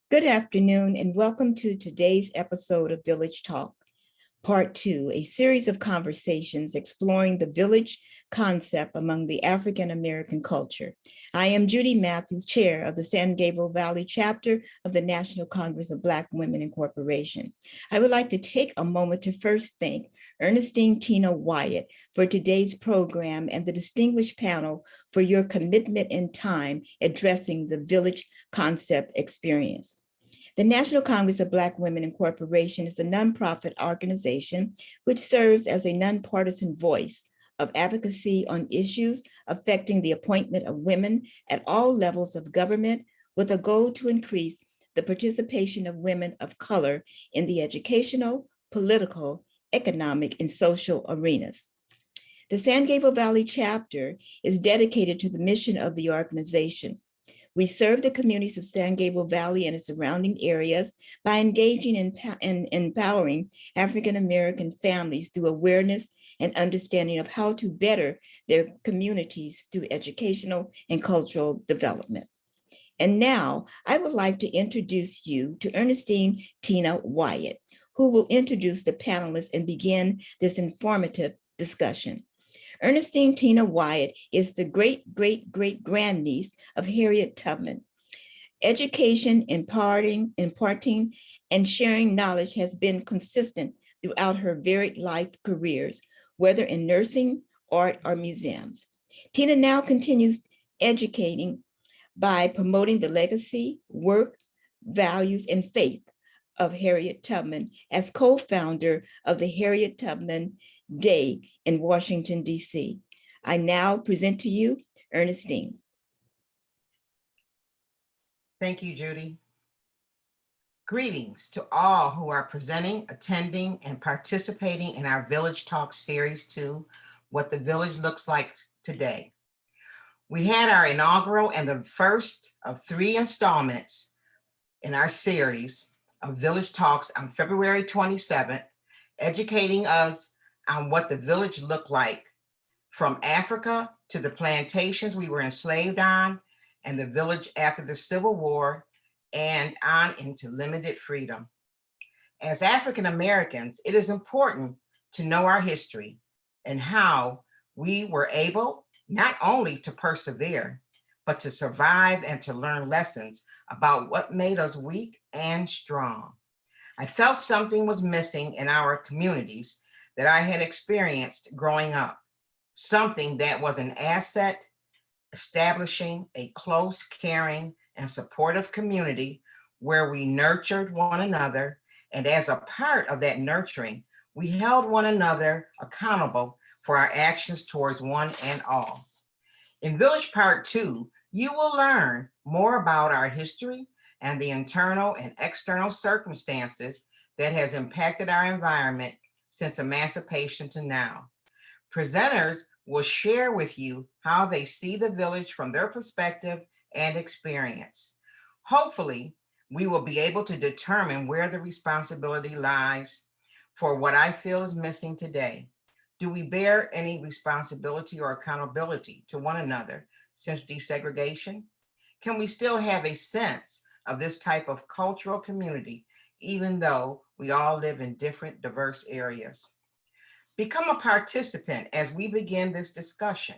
Good afternoon and welcome to today's episode of Village Talk, Part 2, a series of conversations exploring the village concept among the African American culture. I am Judy Matthews, chair of the San Gabriel Valley chapter of the National Congress of Black Women Incorporation. I would like to take a moment to first thank Ernestine Tina Wyatt for today's program and the distinguished panel for your commitment and time addressing the village concept experience. The National Congress of Black Women Incorporation is a nonprofit organization which serves as a nonpartisan voice of advocacy on issues affecting the appointment of women at all levels of government, with a goal to increase the participation of women of color in the educational, political, economic, and social arenas. The San Gabriel Valley chapter is dedicated to the mission of the organization. We serve the communities of San Gabriel Valley and its surrounding areas by engaging in empowering African American families through awareness and understanding of how to better their communities through educational and cultural development. And now I would like to introduce you to Ernestine Tina Wyatt, who will introduce the panelists and begin this informative discussion. Ernestine Tina Wyatt is the great-great-great-grandniece of Harriet Tubman. Education, imparting, and sharing knowledge has been consistent throughout her varied life careers, whether in nursing, art, or museums. Tina now continues educating by promoting the legacy, work, values, and faith of Harriet Tubman as co-founder of the Harriet Tubman Day in Washington, D.C. I now present to you Ernestine. Thank you, Judy. Greetings to all who are presenting, attending, and participating in our Village Talk Series 2, What the Village Looks Like Today. We had our inaugural and the first of 3 installments in our series of Village Talks on February 27th, educating us on what the village looked like from Africa to the plantations we were enslaved on and the village after the Civil War and on into limited freedom. As African Americans, it is important to know our history and how we were able not only to persevere, but to survive and to learn lessons about what made us weak and strong. I felt something was missing in our communities that I had experienced growing up, something that was an asset, establishing a close, caring, and supportive community where we nurtured one another. And as a part of that nurturing, we held one another accountable for our actions towards one and all. In Village Part 2, you will learn more about our history and the internal and external circumstances that has impacted our environment since emancipation to now. Presenters will share with you how they see the village from their perspective and experience. Hopefully, we will be able to determine where the responsibility lies for what I feel is missing today. Do we bear any responsibility or accountability to one another since desegregation? Can we still have a sense of this type of cultural community, even though we all live in different, diverse areas? Become a participant as we begin this discussion.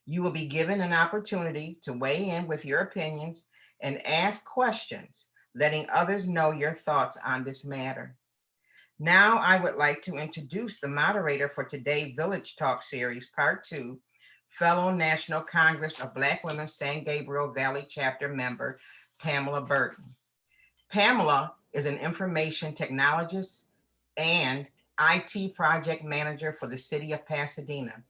You will be given an opportunity to weigh in with your opinions and ask questions, letting others know your thoughts on this matter. Now, I would like to introduce the moderator for today's Village Talk Series, Part 2, fellow National Congress of Black Women San Gabriel Valley Chapter member, Pamela Horton. Pamela is an information technologist and IT project manager for the city of Pasadena.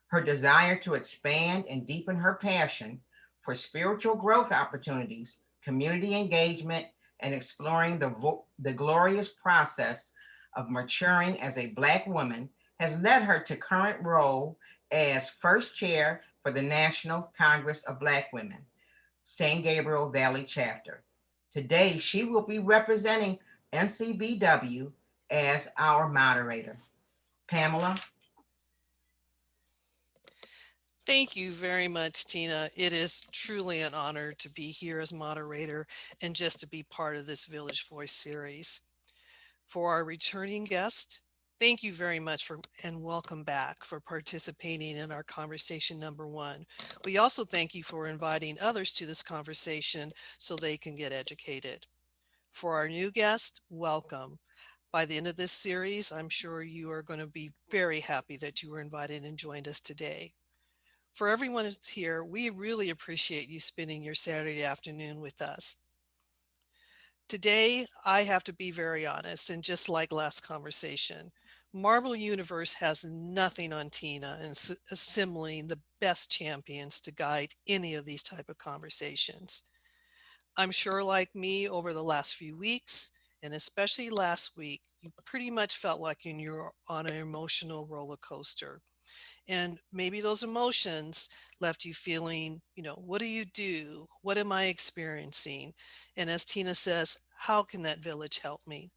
Her desire to expand and deepen her passion for spiritual growth opportunities, community engagement, and exploring the glorious process of maturing as a Black woman has led her to current role as first chair for the National Congress of Black Women, San Gabriel Valley Chapter. Today, she will be representing NCBW as our moderator. Pamela. Thank you very much, Tina. It is truly an honor to be here as moderator and just to be part of this Village Voice series. For our returning guest, thank you very much and welcome back for participating in our conversation number 1. We also thank you for inviting others to this conversation so they can get educated. For our new guest, welcome. By the end of this series, I'm sure you are going to be very happy that you were invited and joined us today. For everyone who's here, we really appreciate you spending your Saturday afternoon with us. Today, I have to be very honest, and just like last conversation, Marvel Universe has nothing on Tina in assembling the best champions to guide any of these type of conversations. I'm sure like me over the last few weeks, and especially last week, you pretty much felt like you're on an emotional roller coaster. And maybe those emotions left you feeling, what do you do? What am I experiencing? And as Tina says, how can that village help me?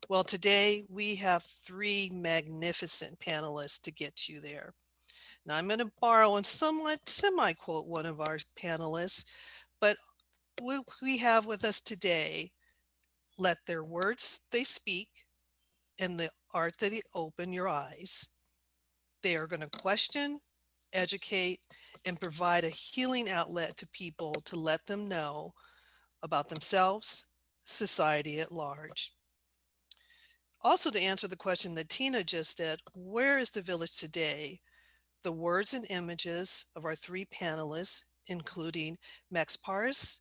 Well, today we have three magnificent panelists to get you there. Now, I'm going to borrow and somewhat semi quote one of our panelists, but what we have with us today, let their words they speak and the art that they open your eyes. They are going to question, educate, and provide a healing outlet to people to let them know about themselves, society at large. Also, to answer the question that Tina just did, where is the village today? The words and images of our three panelists, including Max Parthas,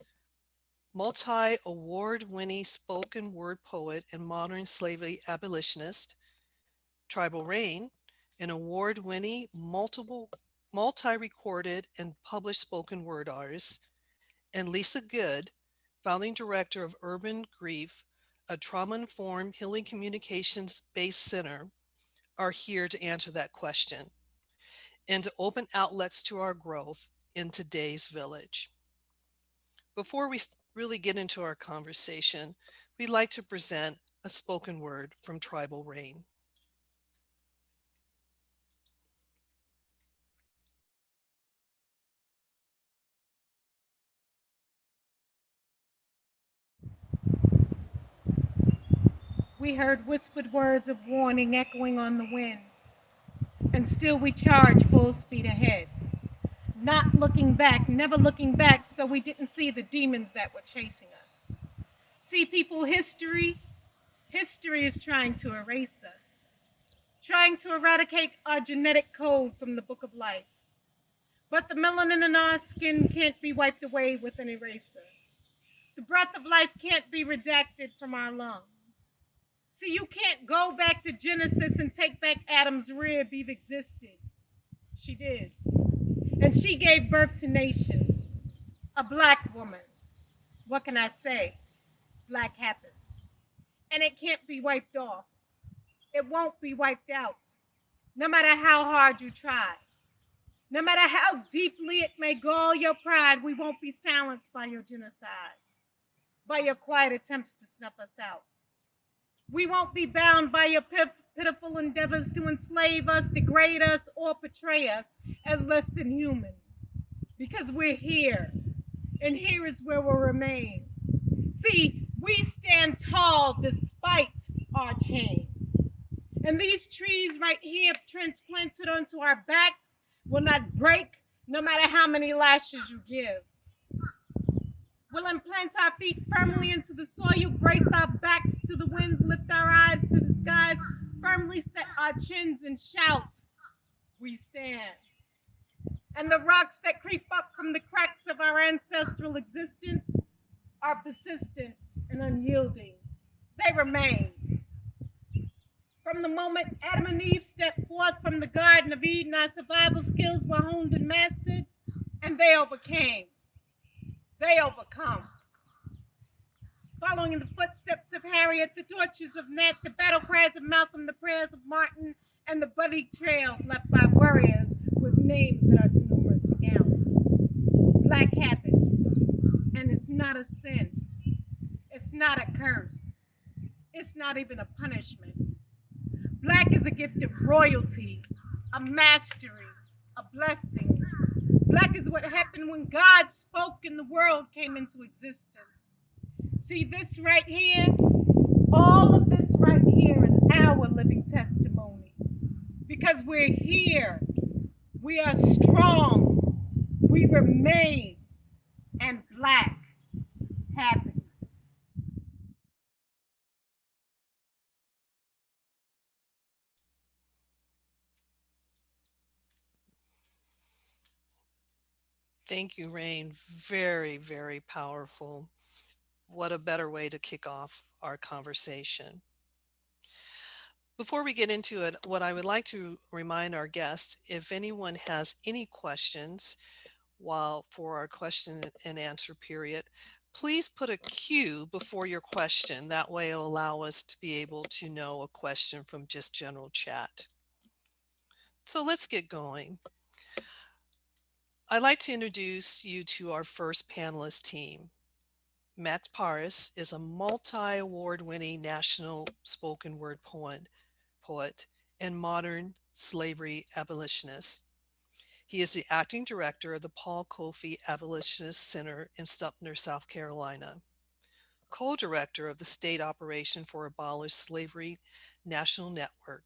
multi-award winning spoken word poet and modern slavery abolitionist, Tribal Raine, an award-winning multi-recorded and published spoken word artist, and Lisa Good, founding director of Urban Grief, a trauma-informed healing communications-based center, are here to answer that question and to open outlets to our growth in today's village. Before we really get into our conversation, we'd like to present a spoken word from Tribal Raine. We heard whispered words of warning echoing on the wind, and still we charged full speed ahead, not looking back, never looking back, so we didn't see the demons that were chasing us. See, people, history is trying to erase us, trying to eradicate our genetic code from the book of life. But the melanin in our skin can't be wiped away with an eraser. The breath of life can't be redacted from our lungs. See, you can't go back to Genesis and take back Adam's rib. Eve existed. She did. And she gave birth to nations. A black woman. What can I say? Black happened. And it can't be wiped off. It won't be wiped out. No matter how hard you try. No matter how deeply it may gall your pride, we won't be silenced by your genocides, by your quiet attempts to snuff us out. We won't be bound by your pitiful endeavors to enslave us, degrade us, or portray us as less than human. Because we're here, and here is where we'll remain. See, we stand tall despite our chains. And these trees right here transplanted onto our backs will not break no matter how many lashes you give. We'll implant our feet firmly into the soil, brace our backs to the winds, lift our eyes to the skies, firmly set our chins and shout, we stand. And the rocks that creep up from the cracks of our ancestral existence are persistent and unyielding. They remain. From the moment Adam and Eve stepped forth from the Garden of Eden, our survival skills were honed and mastered, and they overcame. They overcome. Following in the footsteps of Harriet, the torches of Nat, the battle cries of Malcolm, the prayers of Martin, and the bloody trails left by warriors with names that are too numerous to count. Black happened, and it's not a sin. It's not a curse. It's not even a punishment. Black is a gift of royalty, a mastery, a blessing. Black is what happened when God spoke and the world came into existence. See this right here? All of this right here is our living testimony. Because we're here. We are strong. We remain. And Black happened. Thank you, Raine. Very, very powerful. what a better way to kick off our conversation. Before we get into it, what I would like to remind our guests, if anyone has any questions while for our question and answer period, please put a Q before your question. That way it'll allow us to be able to know a question from just general chat. So let's get going. I'd like to introduce you to our first panelist team. Max Parthas is a multi-award winning national spoken word poet, and modern slavery abolitionist. He is the acting director of the Paul Kofi Abolitionist Center in Sumter, South Carolina, co-director of the State Operation for Abolish Slavery National Network,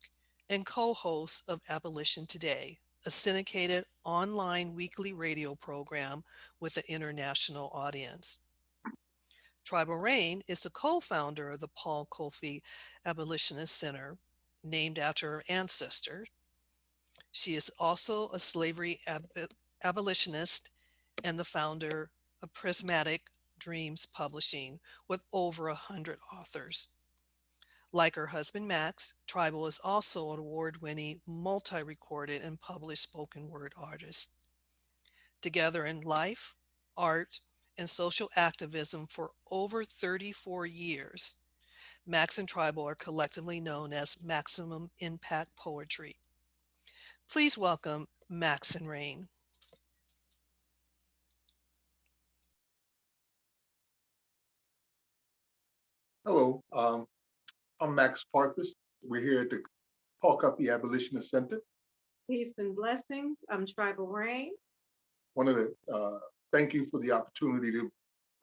and co-host of Abolition Today, a syndicated online weekly radio program with an international audience. Tribal Raine is the co-founder of the Paul Kofi Abolitionist Center, named after her ancestor. She is also a slavery abolitionist and the founder of Prismatic Dreams Publishing with over 100 authors. Like her husband Max, Tribal is also an award-winning, multi-recorded and published spoken word artist. Together in life, art, and social activism for over 34 years, Max and Tribal are collectively known as Maximum Impact Poetry. Please welcome Max and Raine. Hello, I'm Max Parthas. We're here at the Paul Kofi Abolitionist Center. Peace and blessings. I'm Tribal Raine. Thank you for the opportunity to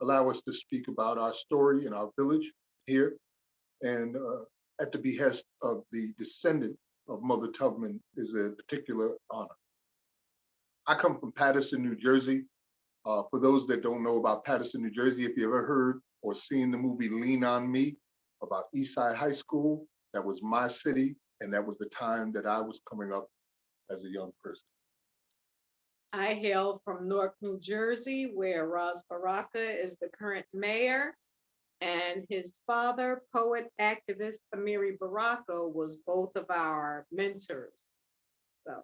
allow us to speak about our story and our village here. And at the behest of the descendant of Mother Tubman is a particular honor. I come from Paterson, New Jersey. For those that don't know about Paterson, New Jersey, if you ever heard or seen the movie Lean on Me about Eastside High School, that was my city, and that was the time that I was coming up as a young person. I hail from Newark, New Jersey, where Ras Baraka is the current mayor, and his father, poet activist Amiri Baraka, was both of our mentors. So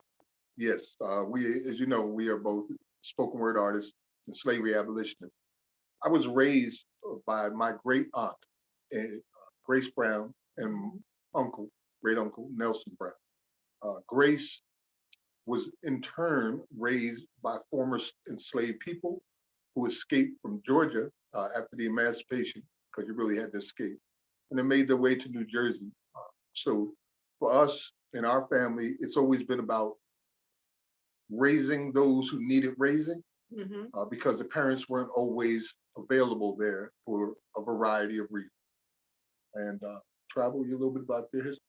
Yes, as you know, we are both spoken word artists and slavery abolitionists. I was raised by my great aunt, Grace Brown, and great uncle Nelson Brown. Grace was in turn raised by former enslaved people who escaped from Georgia after the emancipation, because you really had to escape, and they made their way to New Jersey. So for us in our family, it's always been about raising those who needed raising, because the parents weren't always available there for a variety of reasons. And travel you a little bit about their history.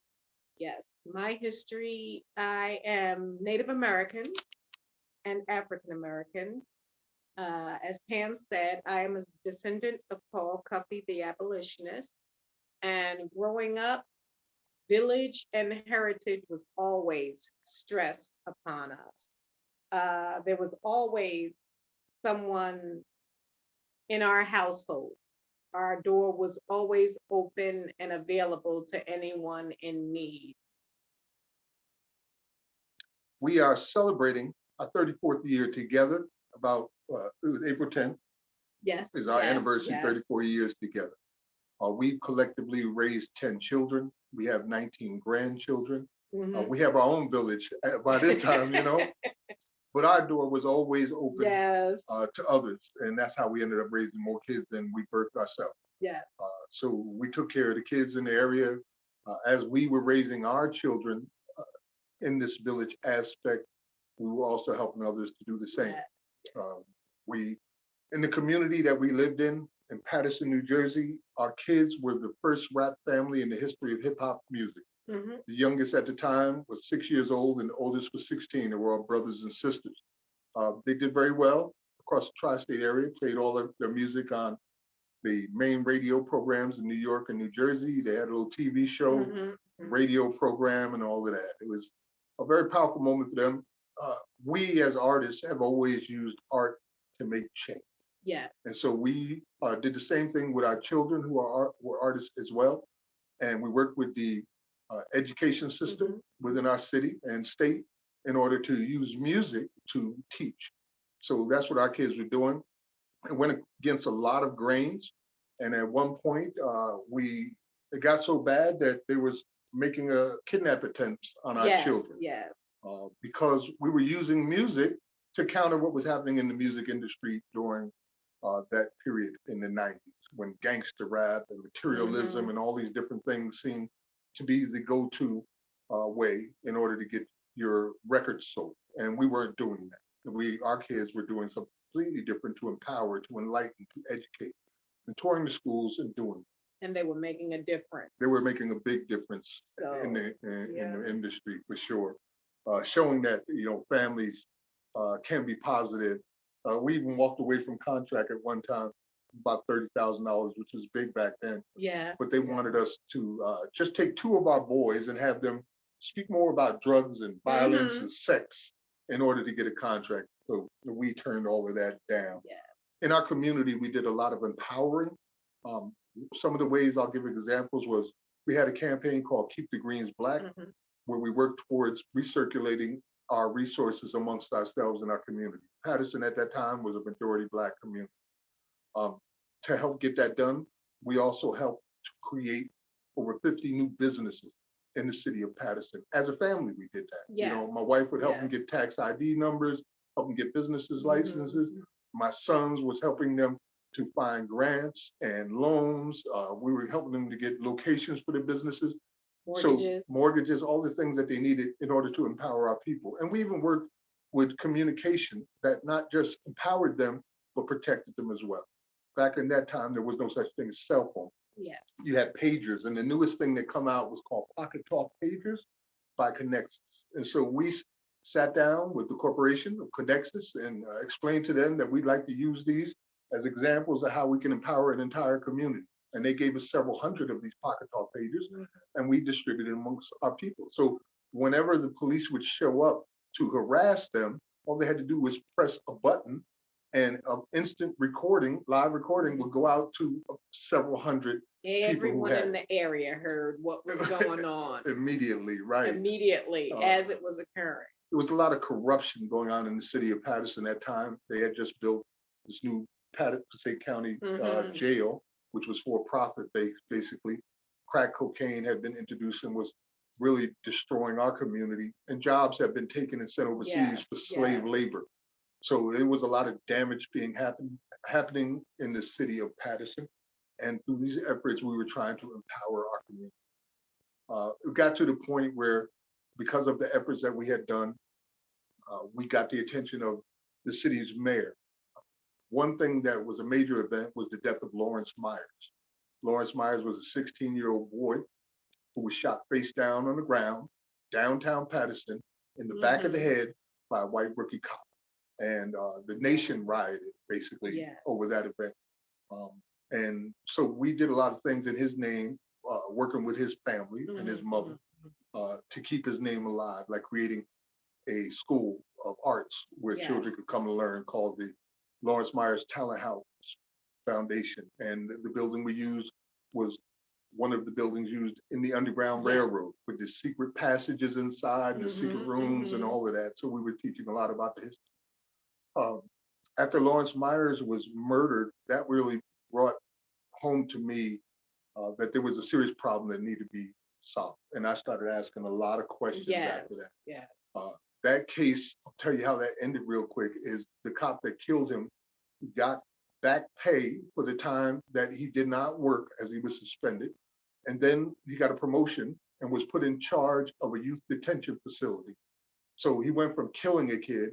yes, my history, I am Native American and African American. As Pam said, I am a descendant of Paul Kofi, the abolitionist. And growing up, village and heritage was always stressed upon us. There was always someone in our household. Our door was always open and available to anyone in need. We are celebrating our 34th year together. It was April 10th. Yes. Is our anniversary, yes. 34 years together. We've collectively raised 10 children. We have 19 grandchildren. We have our own village by this time, But our door was always open to others. And that's how we ended up raising more kids than we birthed ourselves. Yes. So we took care of the kids in the area. As we were raising our children in this village aspect, we were also helping others to do the same. Yes. In the community that we lived in Paterson, New Jersey, our kids were the first rap family in the history of hip hop music. The youngest at the time was 6 years old and the oldest was 16. They were all brothers and sisters. They did very well across the tri-state area, played all of their music on the main radio programs in New York and New Jersey. They had a little TV show, radio program, and all of that. It was a very powerful moment for them. We as artists have always used art to make change. Yes. And so we did the same thing with our children who were artists as well. And we worked with the education system within our city and state in order to use music to teach. So that's what our kids were doing. It went against a lot of grains. And at one point, it got so bad that they was making a kidnap attempts on our children. Yes. Because we were using music to counter what was happening in the music industry during that period in the 90s, when gangster rap and materialism and all these different things seemed to be the go-to way in order to get your records sold. And we weren't doing that. Our kids were doing something completely different to empower, to enlighten, to educate, and touring the schools and doing it. And they were making a difference. They were making a big difference in the industry for sure, showing that families can be positive. We even walked away from contract at one time, about $30,000, which was big back then. Yeah. But they wanted us to just take two of our boys and have them speak more about drugs and violence and sex in order to get a contract. So we turned all of that down. Yeah. In our community, we did a lot of empowering. Some of the ways I'll give examples was we had a campaign called Keep the Greens Black, where we worked towards recirculating our resources amongst ourselves in our community. Patterson at that time was a majority Black community. To help get that done, we also helped to create over 50 new businesses in the city of Patterson. As a family, we did that. Yes. My wife would help them get tax ID numbers, help them get businesses licenses. My sons was helping them to find grants and loans. We were helping them to get locations for their businesses. Mortgages. So mortgages, all the things that they needed in order to empower our people. And we even worked with communication that not just empowered them, but protected them as well. Back in that time, there was no such thing as cell phone. Yes. You had pagers, and the newest thing that come out was called Pocket Talk Pagers by Connexus. And so we sat down with the corporation of Connexus and explained to them that we'd like to use these as examples of how we can empower an entire community. And they gave us several hundred of these Pocket Talk Pagers, and we distributed amongst our people. So whenever the police would show up to harass them, all they had to do was press a button, and an instant recording, live recording, would go out to several hundred Everyone in the area heard what was going on. Immediately, right? Immediately, as it was occurring. There was a lot of corruption going on in the city of Patterson at that time. They had just built this new Passaic County jail, which was for profit basically. Crack cocaine had been introduced and was really destroying our community, and jobs had been taken and sent overseas for slave labor. So there was a lot of damage being happening in the city of Patterson. And through these efforts, we were trying to empower our community. It got to the point where, because of the efforts that we had done, we got the attention of the city's mayor. One thing that was a major event was the death of Lawrence Myers. Lawrence Myers was a 16-year-old boy who was shot face down on the ground, downtown Patterson, in the back of the head by a white rookie cop. And the nation rioted basically over that event. And so we did a lot of things in his name, working with his family and his mother to keep his name alive, like creating a school of arts where children could come and learn, called the Lawrence Myers Talent House Foundation. And the building we used was one of the buildings used in the Underground Railroad, with the secret passages inside and the secret rooms and all of that. So we were teaching a lot about the history. After Lawrence Myers was murdered, that really brought home to me that there was a serious problem that needed to be solved. And I started asking a lot of questions after that. That case, I'll tell you how that ended real quick, is the cop that killed him got back pay for the time that he did not work as he was suspended. And then he got a promotion and was put in charge of a youth detention facility. So he went from killing a kid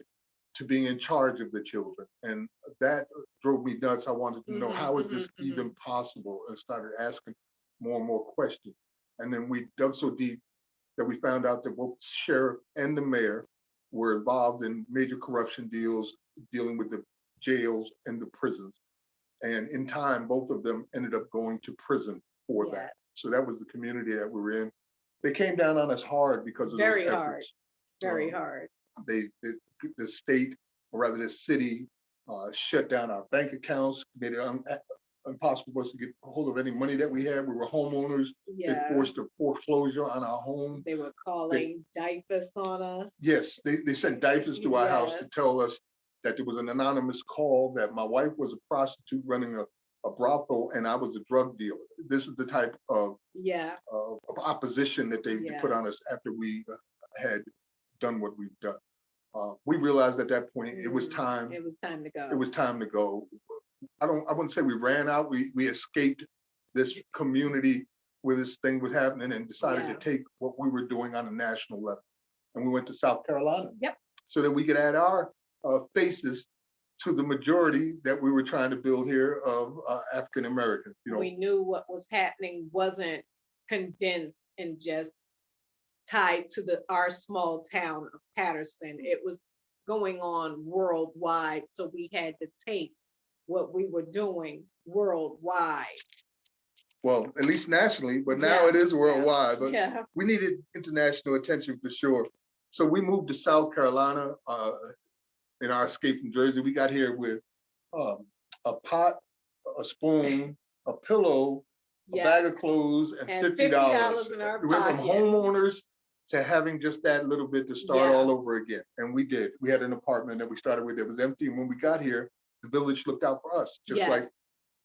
to being in charge of the children. And that drove me nuts. I wanted to know, how is this even possible? And started asking more and more questions. And then we dug so deep that we found out that both the sheriff and the mayor were involved in major corruption deals, dealing with the jails and the prisons. And in time, both of them ended up going to prison for that. So that was the community that we were in. They came down on us hard because of Very those hard. efforts. Very hard. The state, or rather the city, shut down our bank accounts, made it impossible for us to get a hold of any money that we had. We were homeowners. They Yeah, forced a foreclosure on our home. they were calling DIFUS on us. Yes, they sent DIFUS to our house to Yes. tell us that there was an anonymous call that my wife was a prostitute running a brothel and I was a drug dealer. This is the type of Yeah, opposition that they Yeah. put on us after we had done what we've done. We realized at that point it was time. it was time to go. It was time to go. I wouldn't say we ran out. We escaped this community where this thing was happening and decided Yeah. to take what we were doing on a national level. And we went to South Carolina. Yep. So that we could add our faces to the majority that we were trying to build here of African Americans. You know, We knew what was happening wasn't condensed and just tied to our small town of Patterson. It was going on worldwide. So we had to take what we were doing worldwide. well, at least nationally, but now Yeah, it is worldwide. But Yeah, we needed international attention for sure. So we moved to South Carolina in our escape from Jersey. We got here with a pot, a spoon, a pillow, a yeah. bag of clothes, and And $50. $50 in our We went from pocket. homeowners to having just that little bit to start Yeah. all over again. And we did. We had an apartment that we started with that was empty. And when we got here, the village looked out for us, just like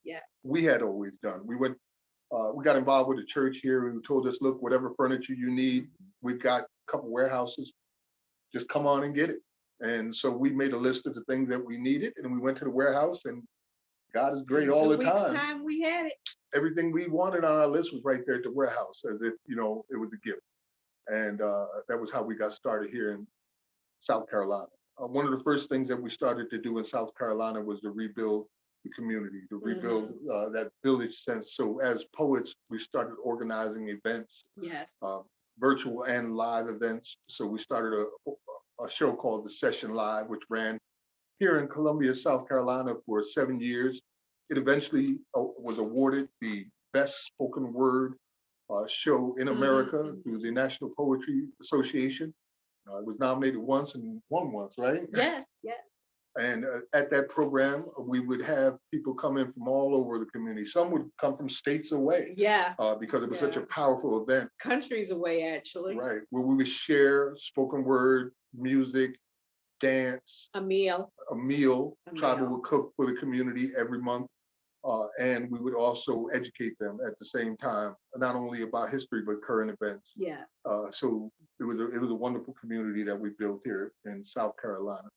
Yes. we had always done. We got involved with the church here who told us, look, whatever furniture you need, we've got a couple warehouses, just come on and get it. And so we made a list of the things that we needed and we went to the warehouse and God is great In all 2 the weeks' time. time, we had it. Everything we wanted on our list was right there at the warehouse as if, you know, it was a gift. And that was how we got started here in South Carolina. One of the first things that we started to do in South Carolina was to rebuild the community, to rebuild that village sense. So as poets, we started organizing events, Yes. virtual and live events. So we started a show called The Session Live, which ran here in Columbia, South Carolina for 7 years. It eventually was awarded the best spoken word show in America through the National Poetry Association. It was nominated once and won once, right? Yes. Yes. And at that program, we would have people come in from all over the community. Some would come from states away Yeah. because it was such a Yeah. powerful event, Countries away, actually. right? Where we would share spoken word, music, dance, A meal. a meal. A Tribal meal. would cook for the community every month. And we would also educate them at the same time, not only about history, but current events. Yeah. So it was a wonderful community that we built here in South Carolina.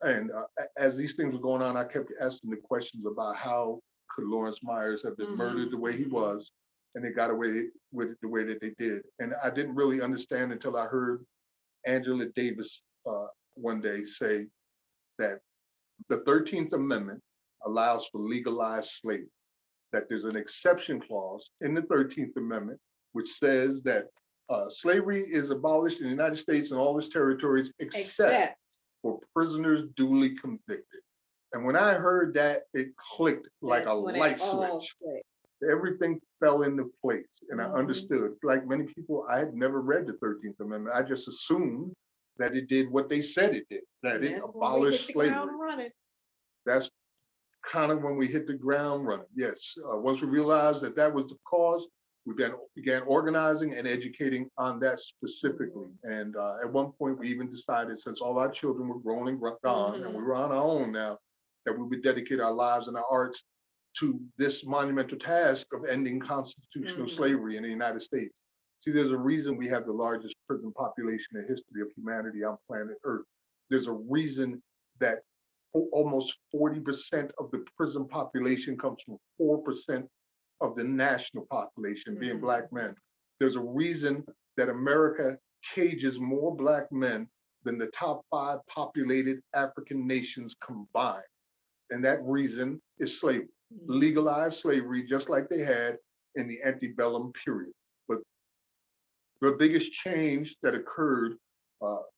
And as these things were going on, I kept asking the questions about how could Lawrence Myers have been murdered the way he was, and they got away with it the way that they did. And I didn't really understand until I heard Angela Davis one day say that the 13th Amendment allows for legalized slavery, that there's an exception clause in the 13th Amendment, which says that slavery is abolished in the United States and all its territories, except for prisoners duly convicted. And when I heard that, it clicked like a light switch. Everything fell into place and I understood. Like many people, I had never read the 13th Amendment. I just assumed that it did what they said it did, that it abolished slavery. That's kind of when we hit the ground running. Yes, once we realized that that was the cause, we began organizing and educating on that specifically. And at one point, we even decided, since all our children were grown and gone, and we were on our own now, that we would dedicate our lives and our arts to this monumental task of ending constitutional slavery in the United States. See, there's a reason we have the largest prison population in the history of humanity on planet Earth. There's a reason that almost 40% of the prison population comes from 4% of the national population being Black men. There's a reason that America cages more Black men than the top 5 populated African nations combined. And that reason is slavery, legalized slavery, just like they had in the antebellum period. But the biggest change that occurred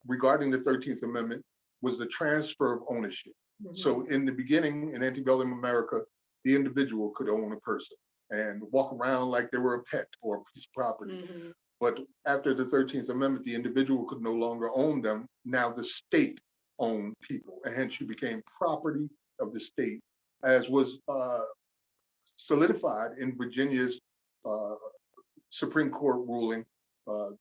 regarding the 13th Amendment was the transfer of ownership. So in the beginning, in antebellum America, the individual could own a person and walk around like they were a pet or a piece of property. But after the 13th Amendment, the individual could no longer own them. Now the state owned people, and hence you became property of the state, as was solidified in Virginia's Supreme Court ruling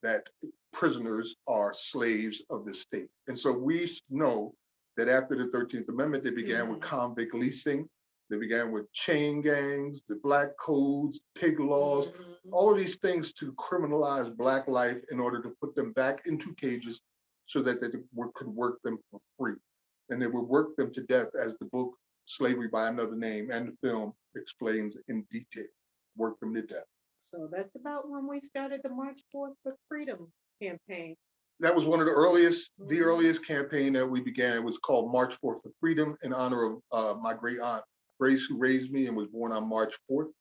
that prisoners are slaves of the state. And so we know that after the 13th Amendment, they began with convict leasing, they began with chain gangs, the black codes, pig laws, all of these things to criminalize Black life in order to put them back into cages so that they could work them for free. And they would work them to death, as the book Slavery by Another Name and the film explains in detail, work them to death. So that's about when we started the March 4th for Freedom campaign. That was one of the earliest campaign that we began. It was called March 4th for Freedom in honor of my great aunt, Grace, who raised me and was born on March 4th.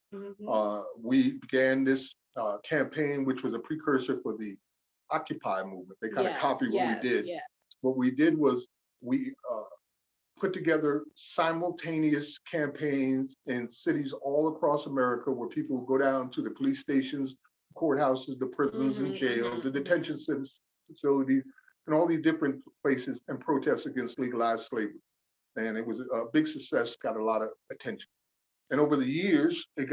We began this campaign, which was a precursor for the Occupy movement. They kind of copied what we did. What we did was we put together simultaneous campaigns in cities all across America where people would go down to the police stations, courthouses, the prisons and jails, the detention facilities, and all these different places and protest against legalized slavery. And it was a big success, got a lot of attention. And over the years, it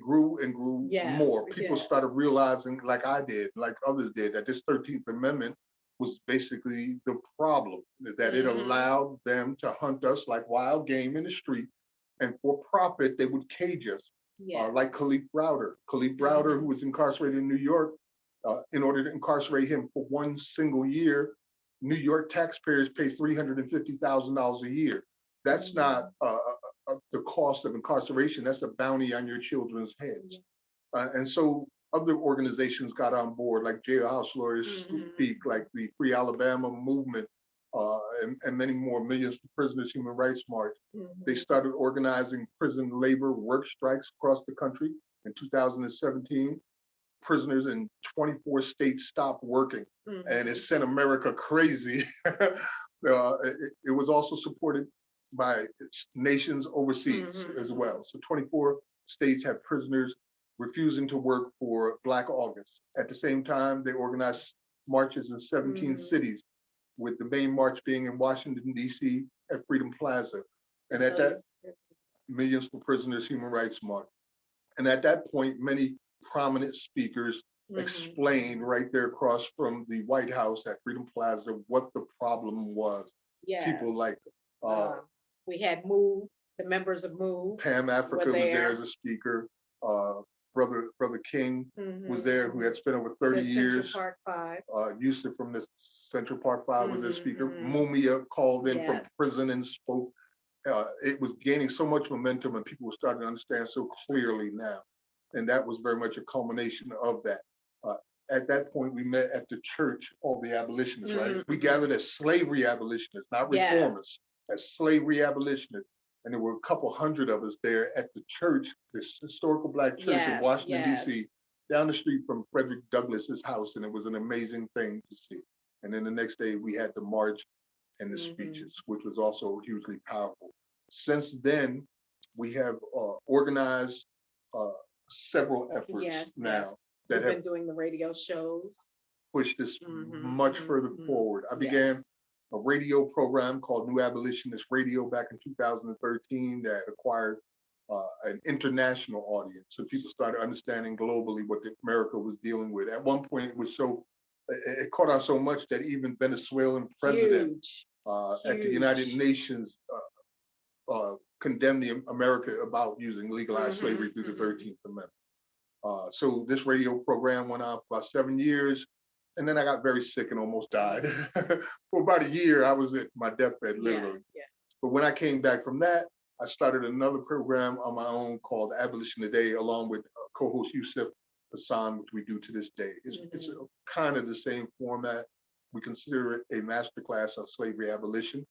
grew and grew more. People started realizing, like I did, like others did, that this 13th Amendment was basically the problem, that it allowed them to hunt us like wild game in the street, and for profit, they would cage us, like Khalif Browder. Khalif Browder, who was incarcerated in New York, in order to incarcerate him for one single year, New York taxpayers pay $350,000 a year. That's not the cost of incarceration, that's a bounty on your children's heads. And so other organizations got on board, like Jailhouse Lawyers Speak, like the Free Alabama Movement, and many more, Millions for Prisoners Human Rights March. They started organizing prison labor work strikes across the country. In 2017, prisoners in 24 states stopped working, and it sent America crazy. It was also supported by nations overseas as well. So 24 states had prisoners refusing to work for Black August. At the same time, they organized marches in 17 cities, with the main march being in Washington, D.C. at Freedom Plaza. And at that, Millions for Prisoners Human Rights March. And at that point, many prominent speakers explained right there across from the White House at Freedom Plaza what the problem was. People like we had MOVE, the members of MOVE. Pam Africa was there as a speaker. Brother King was there, who had spent over 30 years. Central Park 5. Yusuf from the Central Park 5 was their speaker. Mumia called in from prison and spoke. It was gaining so much momentum, and people were starting to understand so clearly now. And that was very much a culmination of that. At that point, we met at the church, all the abolitionists, right? We gathered as slavery abolitionists, not reformists, as slavery abolitionists. And there were a couple hundred of us there at the church, this historical Black church in Washington, D.C., down the street from Frederick Douglass's house. And it was an amazing thing to see. And then the next day we had the march and the speeches, which was also hugely powerful. Since then, we have organized several efforts now that have been doing the radio shows, pushed this much further forward. I began a radio program called New Abolitionist Radio back in 2013 that acquired an international audience. So people started understanding globally what America was dealing with. At one point, it caught on so much that even Venezuelan president at the United Nations condemned America about using legalized slavery through the 13th Amendment. So this radio program went on for about 7 years, and then I got very sick and almost died. For about a year, I was at my deathbed, literally. But when I came back from that, I started another program on my own called Abolition Today, along with co-host Yusuf Hassan, which we do to this day. It's kind of the same format. We consider it a masterclass on slavery abolition,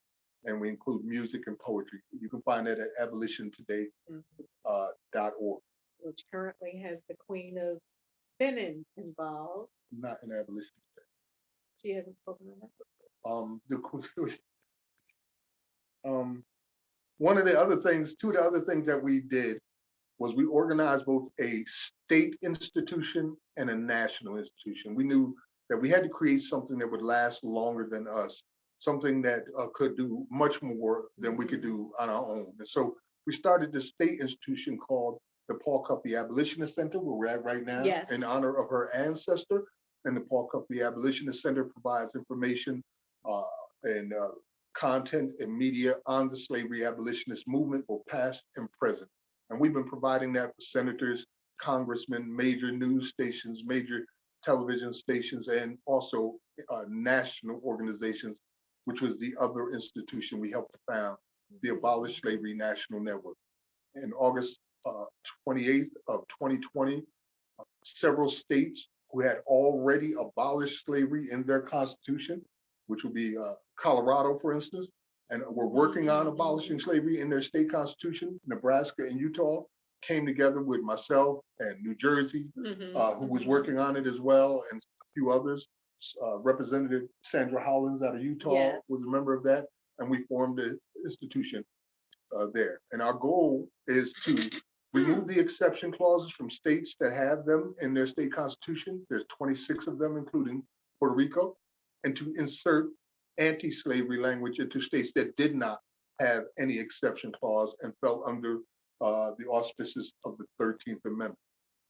and we include music and poetry. You can find that at abolitiontoday.org. Which currently has the Queen of Benin involved. Not in Abolition Today. She hasn't spoken on that. One of the other things, two of the other things that we did was we organized both a state institution and a national institution. We knew that we had to create something that would last longer than us. something that could do much more than we could do on our own. And so we started this state institution called the Paul Cuffey Abolitionist Center, where we're at right now, Yes. in honor of her ancestor. And the Paul Cuffey Abolitionist Center provides information and content and media on the slavery abolitionist movement, both past and present. And we've been providing that for senators, congressmen, major news stations, major television stations, and also national organizations, which was the other institution we helped found, the Abolish Slavery National Network. In August 28th of 2020, several states who had already abolished slavery in their constitution, which would be Colorado, for instance, and were working on abolishing slavery in their state constitution, Nebraska and Utah, came together with myself and New Jersey, who was working on it as well, and a few others. Representative Sandra Hollins out of Utah was a member of that, and we formed the institution there. And our goal is to remove the exception clauses from states that have them in their state constitution. There's 26 of them, including Puerto Rico, and to insert anti-slavery language into states that did not have any exception clause and fell under the auspices of the 13th Amendment.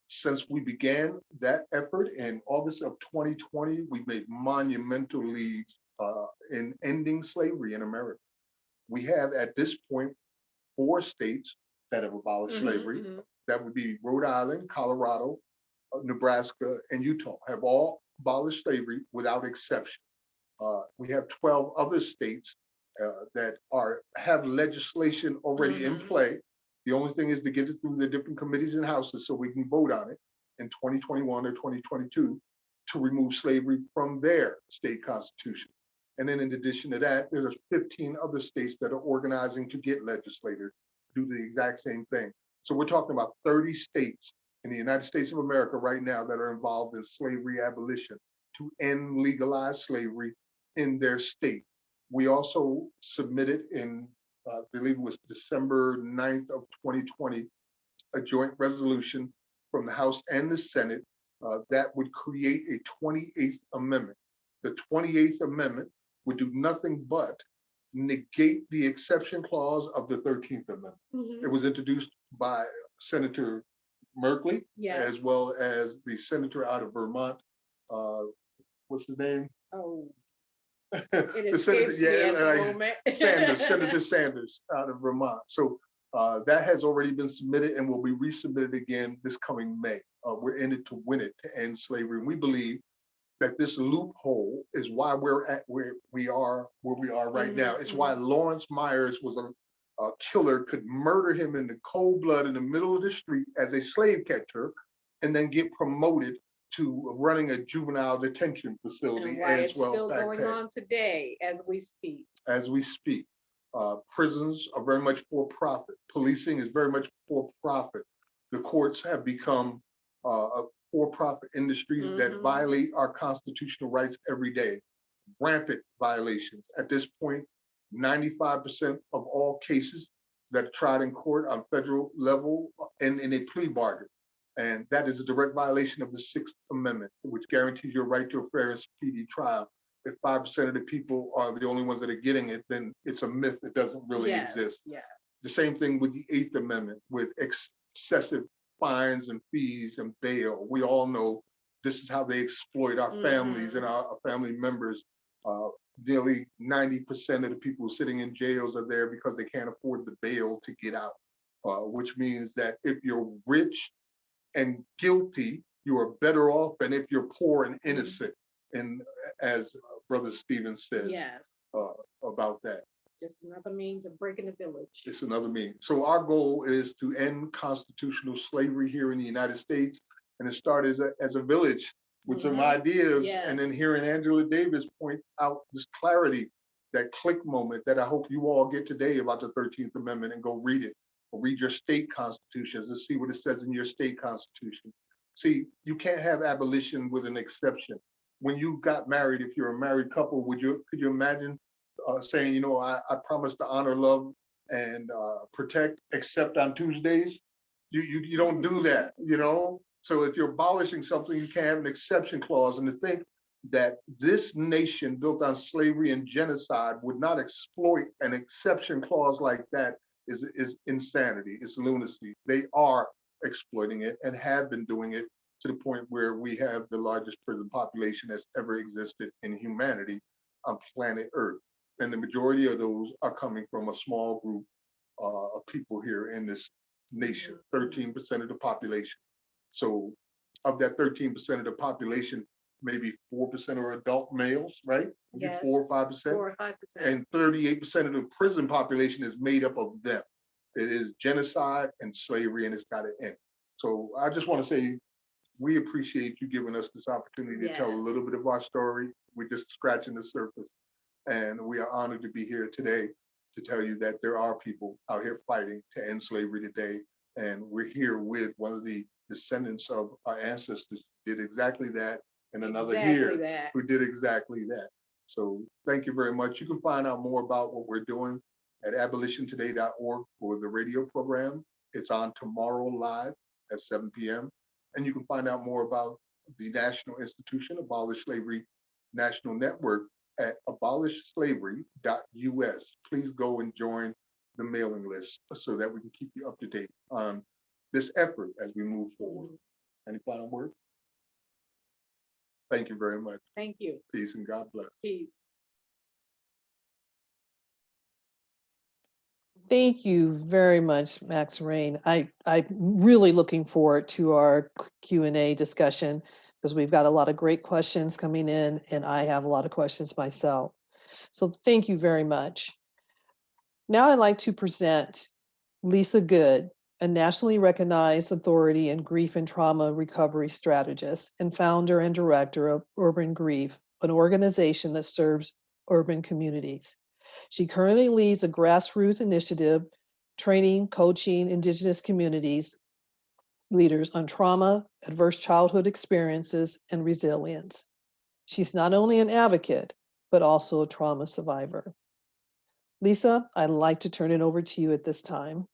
Since we began that effort in August of 2020, we've made monumental leaps in ending slavery in America. We have at this point 4 states that have abolished slavery. That would be Rhode Island, Colorado, Nebraska, and Utah have all abolished slavery without exception. We have 12 other states that have legislation already in play. The only thing is to get it through the different committees and houses so we can vote on it in 2021 or 2022 to remove slavery from their state constitution. And then in addition to that, there's 15 other states that are organizing to get legislators to do the exact same thing. So we're talking about 30 states in the United States of America right now that are involved in slavery abolition to end legalized slavery in their state. We also submitted in, I believe it was December 9th of 2020, a joint resolution from the House and the Senate that would create a 28th Amendment. The 28th Amendment would do nothing but negate the exception clause of the 13th Amendment. It was introduced by Senator Merkley, as well as the senator out of Vermont. What's his name? Oh, it escapes me at the moment. Senator Sanders out of Vermont. So that has already been submitted and will be resubmitted again this coming May. We're in it to win it, to end slavery. And we believe that this loophole is why we're at where we are right now. It's why Lawrence Myers was a killer, could murder him in the cold blood in the middle of the street as a slave catcher, and then get promoted to running a juvenile detention facility. And why as it's well. still going on today as we speak. As we speak. Prisons are very much for profit. Policing is very much for profit. The courts have become a for-profit industries that violate our constitutional rights every day. Rampant violations. At this point, 95% of all cases that are tried in court on federal level and in a plea bargain. And that is a direct violation of the 6th Amendment, which guarantees your right to a fair and speedy trial. If 5% of the people are the only ones that are getting it, then it's a myth that doesn't really exist. The same thing with the 8th Amendment, with excessive fines and fees and bail. We all know this is how they exploit our families and our family members. Nearly 90% of the people sitting in jails are there because they can't afford the bail to get out, which means that if you're rich and guilty, you are better off than if you're poor and innocent. And as Brother Stevens says about that. Just another means of breaking the village. It's another means. So our goal is to end constitutional slavery here in the United States, and it started as a village with some ideas, and then hearing Angela Davis point out this clarity, that click moment that I hope you all get today about the 13th Amendment and go read it, or read your state constitutions and see what it says in your state constitution. See, you can't have abolition with an exception. When you got married, if you're a married couple, could you imagine saying, you know, I promise to honor, love, and protect, except on Tuesdays? You don't do that, you know? So if you're abolishing something, you can't have an exception clause. And to think that this nation built on slavery and genocide would not exploit an exception clause like that is insanity, it's lunacy. They are exploiting it and have been doing it to the point where we have the largest prison population that's ever existed in humanity on planet Earth. And the majority of those are coming from a small group of people here in this nation, 13% of the population. So of that 13% of the population, maybe 4% are adult males, right? Maybe Yes. 4 or 5%. 4 or 5%. And 38% of the prison population is made up of them. It is genocide and slavery, and it's got to end. So I just want to say, we appreciate you giving us this opportunity to tell a Yes. little bit of our story. We're just scratching the surface. And we are honored to be here today to tell you that there are people out here fighting to end slavery today. And we're here with one of the descendants of our ancestors who did exactly that, and another here that. who did exactly that. So thank you very much. You can find out more about what we're doing at abolitiontoday.org for the radio program. It's on tomorrow live at 7 p.m. And you can find out more about the National Institution, Abolish Slavery National Network at abolishslavery.us. Please go and join the mailing list so that we can keep you up to date on this effort as we move forward. Any final words? Thank you very much. Thank you. Peace and God bless. Peace. Thank you very much, Max Raine. I'm really looking forward to our Q&A discussion because we've got a lot of great questions coming in, and I have a lot of questions myself. So thank you very much. Now I'd like to present Lisa Good, a nationally recognized authority in grief and trauma recovery strategist and founder and director of Urban Grief, an organization that serves urban communities. She currently leads a grassroots initiative training, coaching Indigenous communities leaders on trauma, adverse childhood experiences, and resilience. She's not only an advocate, but also a trauma survivor. Lisa, I'd like to turn it over to you at this time.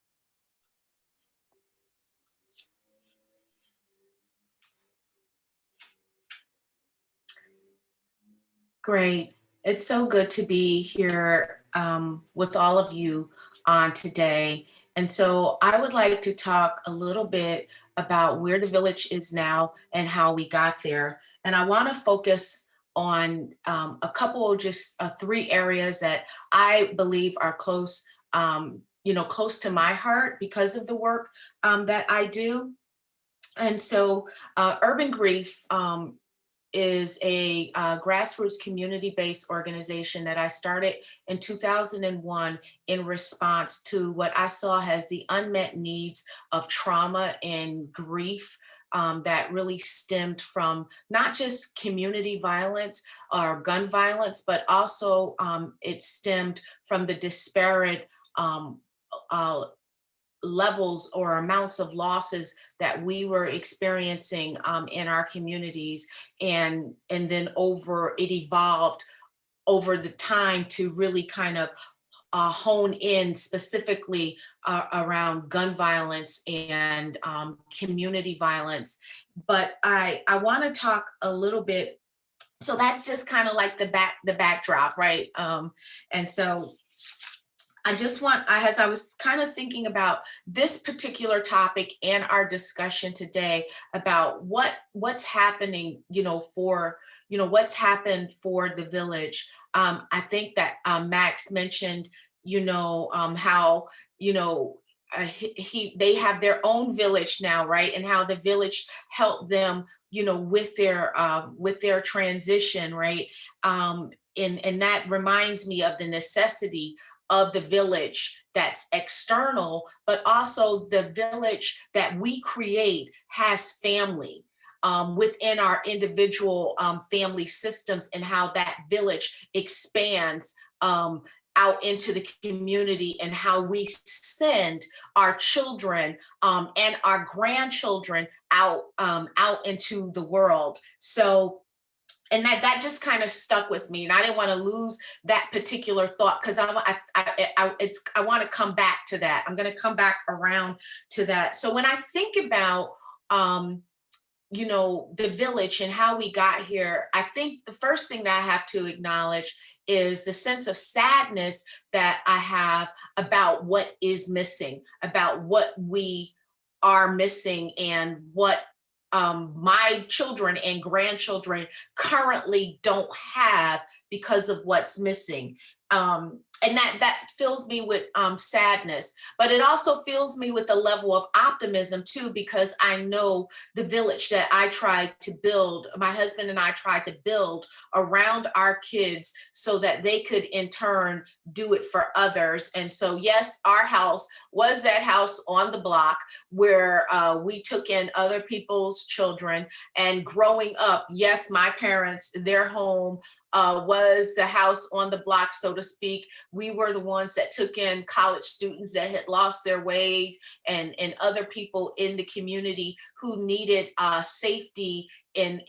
Great. It's so good to be here with all of you on today. And so I would like to talk a little bit about where the village is now and how we got there. And I want to focus on a couple, just 3 areas that I believe are close, close to my heart because of the work that I do. And so Urban Grief is a grassroots community-based organization that I started in 2001 in response to what I saw as the unmet needs of trauma and grief that really stemmed from not just community violence or gun violence, but also it stemmed from the disparate levels or amounts of losses that we were experiencing in our communities. And then it evolved over the time to really kind of hone in specifically around gun violence and community violence. But I want to talk a little bit. So that's just kind of like the backdrop, right? And so as I was kind of thinking about this particular topic and our discussion today about what's happening, what's happened for the village. I think that Max mentioned, how, they have their own village now, right? And how the village helped them, with their transition, right? And that reminds me of the necessity of the village that's external, but also the village that we create has family within our individual family systems, and how that village expands out into the community, and how we send our children and our grandchildren out into the world. So, and that just kind of stuck with me, and I didn't want to lose that particular thought, because I want to come back to that. I'm going to come back around to that. So when I think about the village and how we got here, I think the first thing that I have to acknowledge is the sense of sadness that I have about what is missing, about what we are missing, and what my children and grandchildren currently don't have because of what's missing. And that fills me with sadness, but it also fills me with a level of optimism too, because I know the village that I tried to build, my husband and I tried to build around our kids so that they could in turn do it for others. And so, yes, our house was that house on the block where we took in other people's children. And growing up, yes, my parents, their home was the house on the block, so to speak. We were the ones that took in college students that had lost their ways, and other people in the community who needed safety and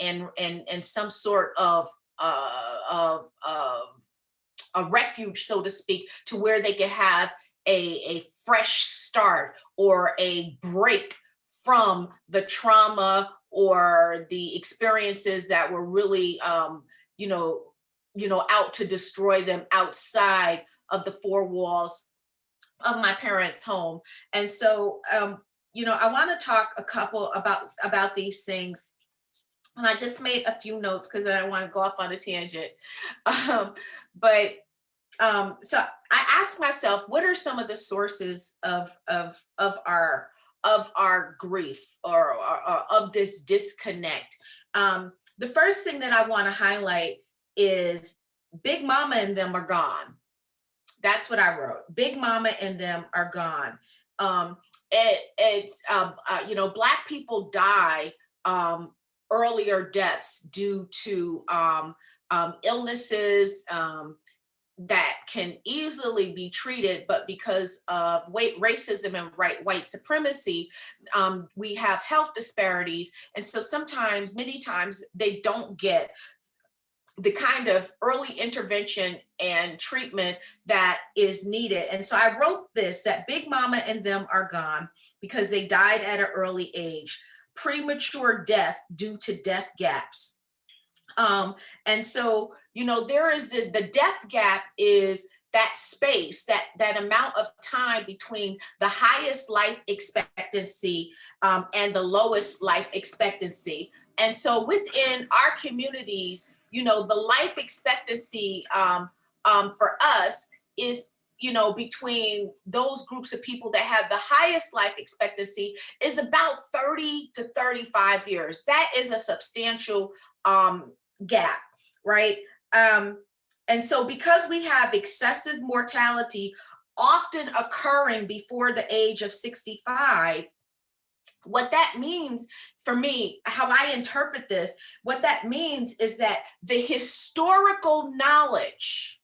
some sort of a refuge, so to speak, to where they could have a fresh start or a break from the trauma or the experiences that were really out to destroy them outside of the four walls of my parents' home. And so, I want to talk a couple about these things. And I just made a few notes because I want to go off on a tangent. So I asked myself, what are some of the sources of our grief or of this disconnect? The first thing that I want to highlight is Big Mama and them are gone. That's what I wrote. Big Mama and them are gone. Black people die earlier deaths due to illnesses that can easily be treated, but because of racism and white supremacy, we have health disparities. And so many times, they don't get the kind of early intervention and treatment that is needed. And so I wrote this, that Big Mama and them are gone because they died at an early age, premature death due to death gaps. And so, there is the death gap is that space, that amount of time between the highest life expectancy and the lowest life expectancy. And so within our communities, the life expectancy for us is, between those groups of people that have the highest life expectancy is about 30 to 35 years. That is a substantial gap, right? And so because we have excessive mortality often occurring before the age of 65, what that means for me, how I interpret this, what that means is that the historical knowledge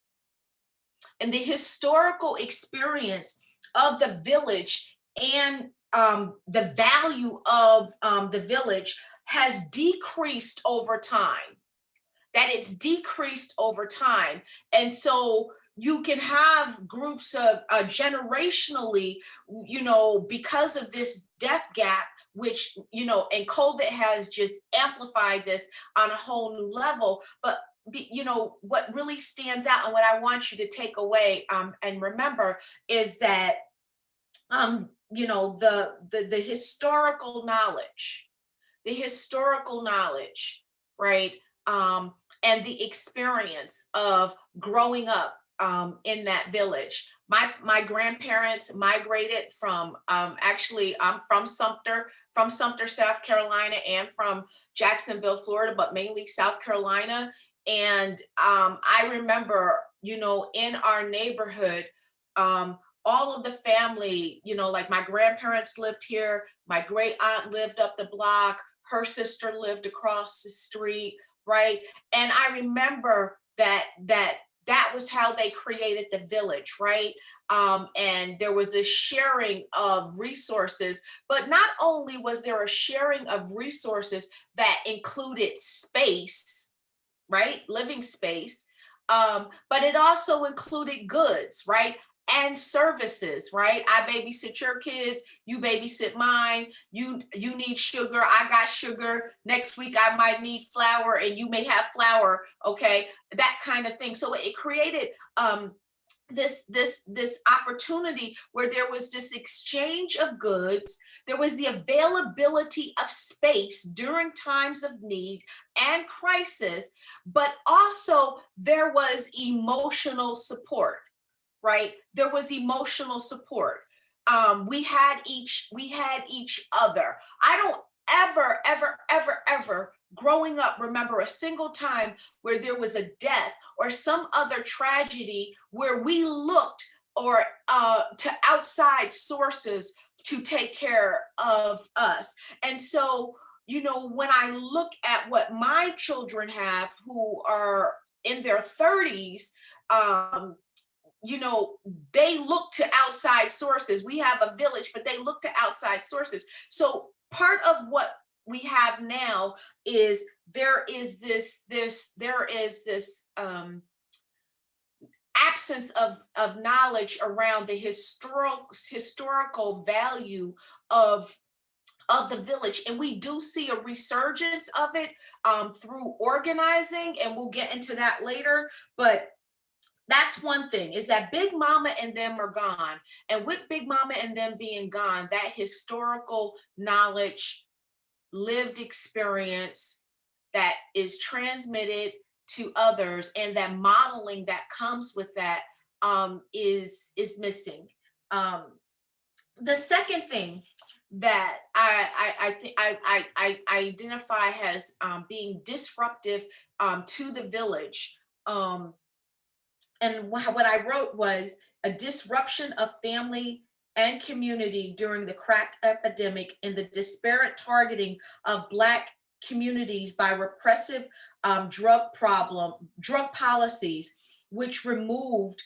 and the historical experience of the village and the value of the village has decreased over time. That it's decreased over time. And so you can have groups of generationally, because of this death gap, which, and COVID has just amplified this on a whole new level. But, what really stands out and what I want you to take away and remember is that, the historical knowledge, right? And the experience of growing up in that village. My grandparents migrated from, actually, I'm from Sumter, South Carolina, and from Jacksonville, Florida, but mainly South Carolina. And I remember, in our neighborhood, all of the family, like my grandparents lived here, my great aunt lived up the block, her sister lived across the street, right? And I remember that was how they created the village, right? And there was a sharing of resources, but not only was there a sharing of resources that included space, right? Living space, but it also included goods, right? and services, right? I babysit your kids, you babysit mine. You need sugar, I got sugar. Next week I might need flour and you may have flour, okay? That kind of thing. So it created this opportunity where there was this exchange of goods. There was the availability of space during times of need and crisis, but also there was emotional support, right? There was emotional support. We had each other. I don't ever growing up remember a single time where there was a death or some other tragedy where we looked or to outside sources to take care of us. And so, you know, when I look at what my children have who are in their 30s, you know, they look to outside sources. We have a village, but they look to outside sources. So part of what we have now is there is this absence of knowledge around the historical value of the village. And we do see a resurgence of it through organizing, and we'll get into that later. But that's one thing, is that Big Mama and them are gone. And with Big Mama and them being gone, that historical knowledge, lived experience that is transmitted to others, and that modeling that comes with that is missing. The second thing that I think I identify as being disruptive to the village, and what I wrote was a disruption of family and community during the crack epidemic and the disparate targeting of Black communities by repressive drug policies, which removed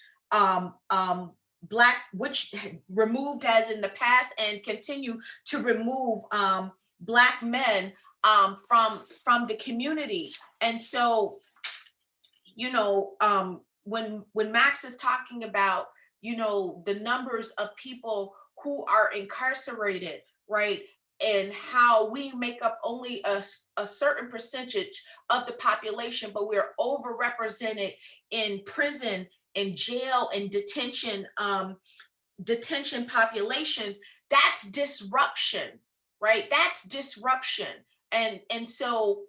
removed as in the past and continue to remove Black men from the community. And so, you know, when Max is talking about, you know, the numbers of people who are incarcerated, right? And how we make up only a certain percentage of the population, but we're overrepresented in prison and jail and detention populations. That's disruption, right? That's disruption. And so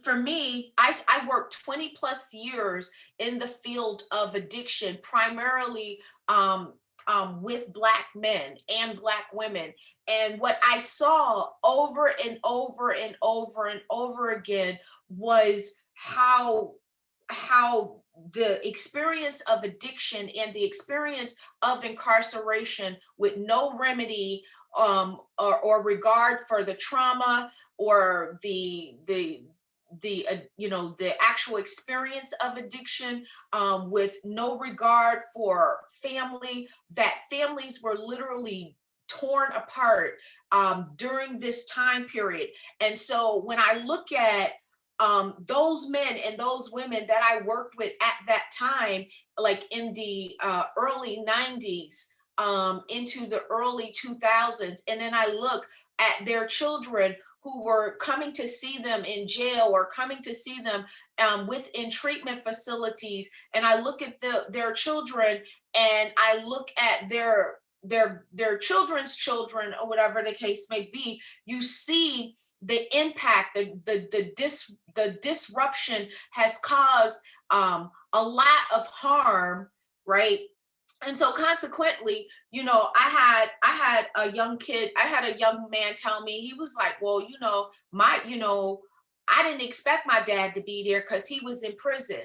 for me, I worked 20 plus years in the field of addiction, primarily with Black men and Black women. And what I saw over and over and over and over again was how the experience of addiction and the experience of incarceration with no remedy or regard for the trauma or the you know, the actual experience of addiction, with no regard for family, that families were literally torn apart during this time period. And so when I look at those men and those women that I worked with at that time, like in the early 90s into the early 2000s, and then I look at their children who were coming to see them in jail or coming to see them within treatment facilities, and I look at their children, and I look at their children's children, or whatever the case may be, you see the impact, the disruption has caused a lot of harm, right? And so consequently, you know, I had a young man tell me, he was like, well, you know, I didn't expect my dad to be there because he was in prison.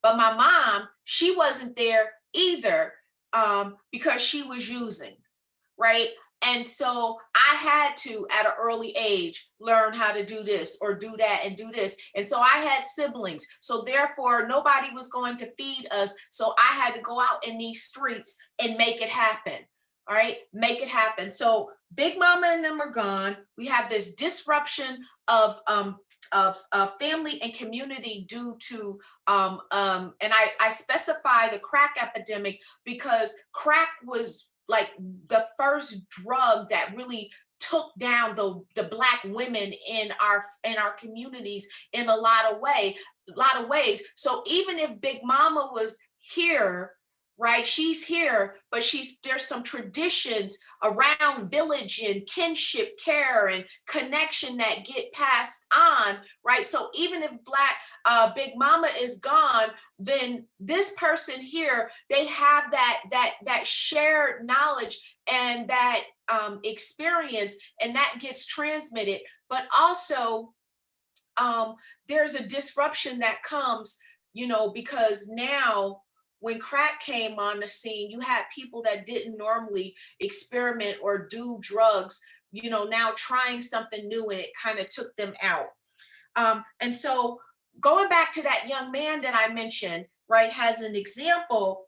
But my mom, she wasn't there either because she was using, right? And so I had to, at an early age, learn how to do this or do that and do this. And so I had siblings. So therefore, nobody was going to feed us. So I had to go out in these streets and make it happen. All right, make it happen. So Big Mama and them are gone. We have this disruption of family and community due to, and I specify the crack epidemic because crack was like the first drug that really took down the Black women in our communities in a lot of ways. So even if Big Mama was here, right, she's here, but there's some traditions around village and kinship care and connection that get passed on, right? So even if Big Mama is gone, then this person here, they have that shared knowledge and that experience, and that gets transmitted. But also there's a disruption that comes, because now when crack came on the scene, you had people that didn't normally experiment or do drugs, now trying something new, and it kind of took them out. And so going back to that young man that I mentioned, right, has an example,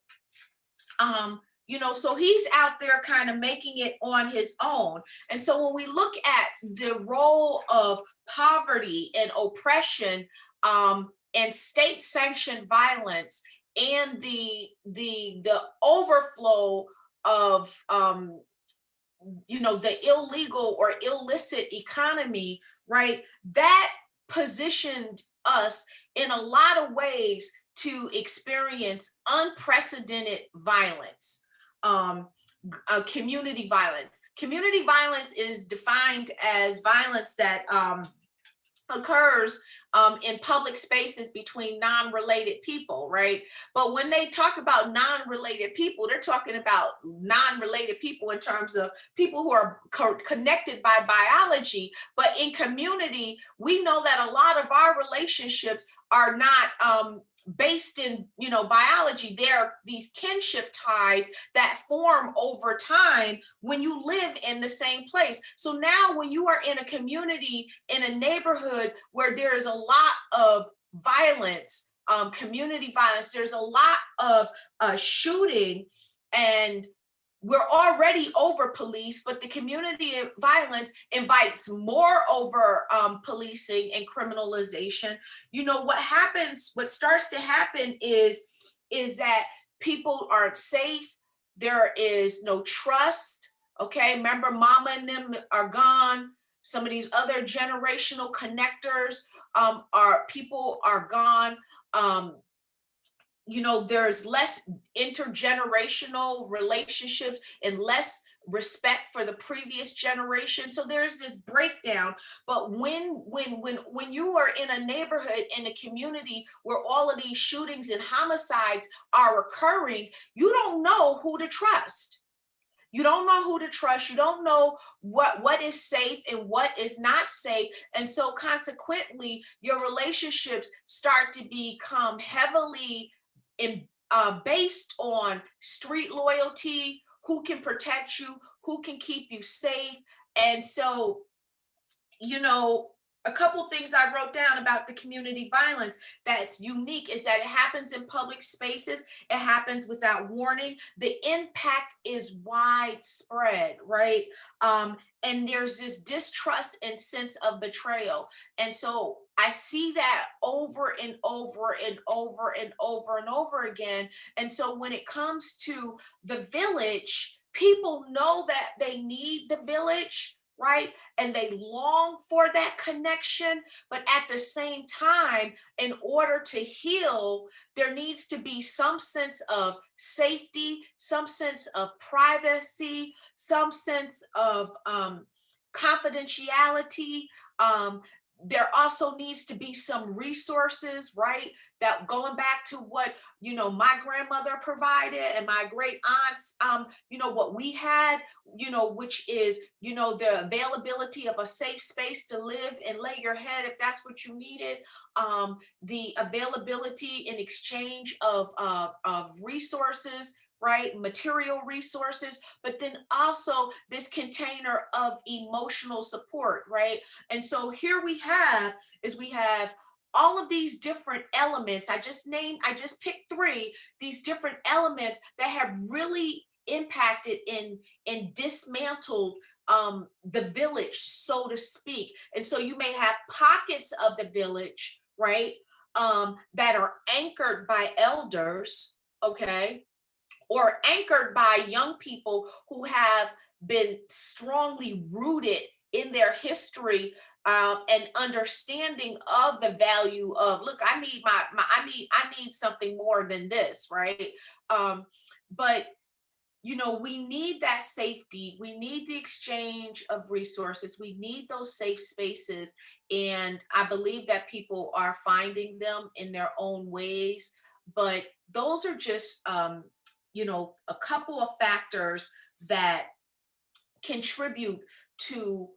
so he's out there kind of making it on his own. And so when we look at the role of poverty and oppression, and state-sanctioned violence, and the overflow of the illegal or illicit economy, right, that positioned us in a lot of ways to experience unprecedented violence. Community violence. Community violence is defined as violence that occurs in public spaces between non-related people, right? But when they talk about non-related people, they're talking about non-related people in terms of people who are connected by biology. But in community, we know that a lot of our relationships are not based in biology. There are these kinship ties that form over time when you live in the same place. So now when you are in a community, in a neighborhood where there is a lot of violence, community violence, there's a lot of shooting, and we're already over police, but the community violence invites more over policing and criminalization. What starts to happen is that people aren't safe. There is no trust. Okay, remember, mama and them are gone. Some of these other generational connectors people are gone. There's less intergenerational relationships and less respect for the previous generation. So there's this breakdown. But when you are in a neighborhood, in a community where all of these shootings and homicides are occurring, you don't know who to trust. You don't know who to trust. You don't know what is safe and what is not safe. And so consequently, your relationships start to become heavily based on street loyalty, who can protect you, who can keep you safe. And so, a couple things I wrote down about the community violence that's unique is that it happens in public spaces. It happens without warning. The impact is widespread, right? And there's this distrust and sense of betrayal. And so I see that over and over and over and over and over again. And so when it comes to the village, people know that they need the village, right? And they long for that connection. But at the same time, in order to heal, there needs to be some sense of safety, some sense of privacy, some sense of confidentiality. There also needs to be some resources, right? That going back to what, my grandmother provided and my great aunts, what we had, which is, the availability of a safe space to live and lay your head if that's what you needed. The availability in exchange of resources, right? Material resources, but then also this container of emotional support, right? And so here we have all of these different elements. I just picked 3, these different elements that have really impacted and dismantled the village, so to speak. And so you may have pockets of the village, right, that are anchored by elders, okay, or anchored by young people who have been strongly rooted in their history, and understanding of the value of, look, I need something more than this, right? But we need that safety. We need the exchange of resources. We need those safe spaces. And I believe that people are finding them in their own ways. But those are just, a couple of factors that contribute to,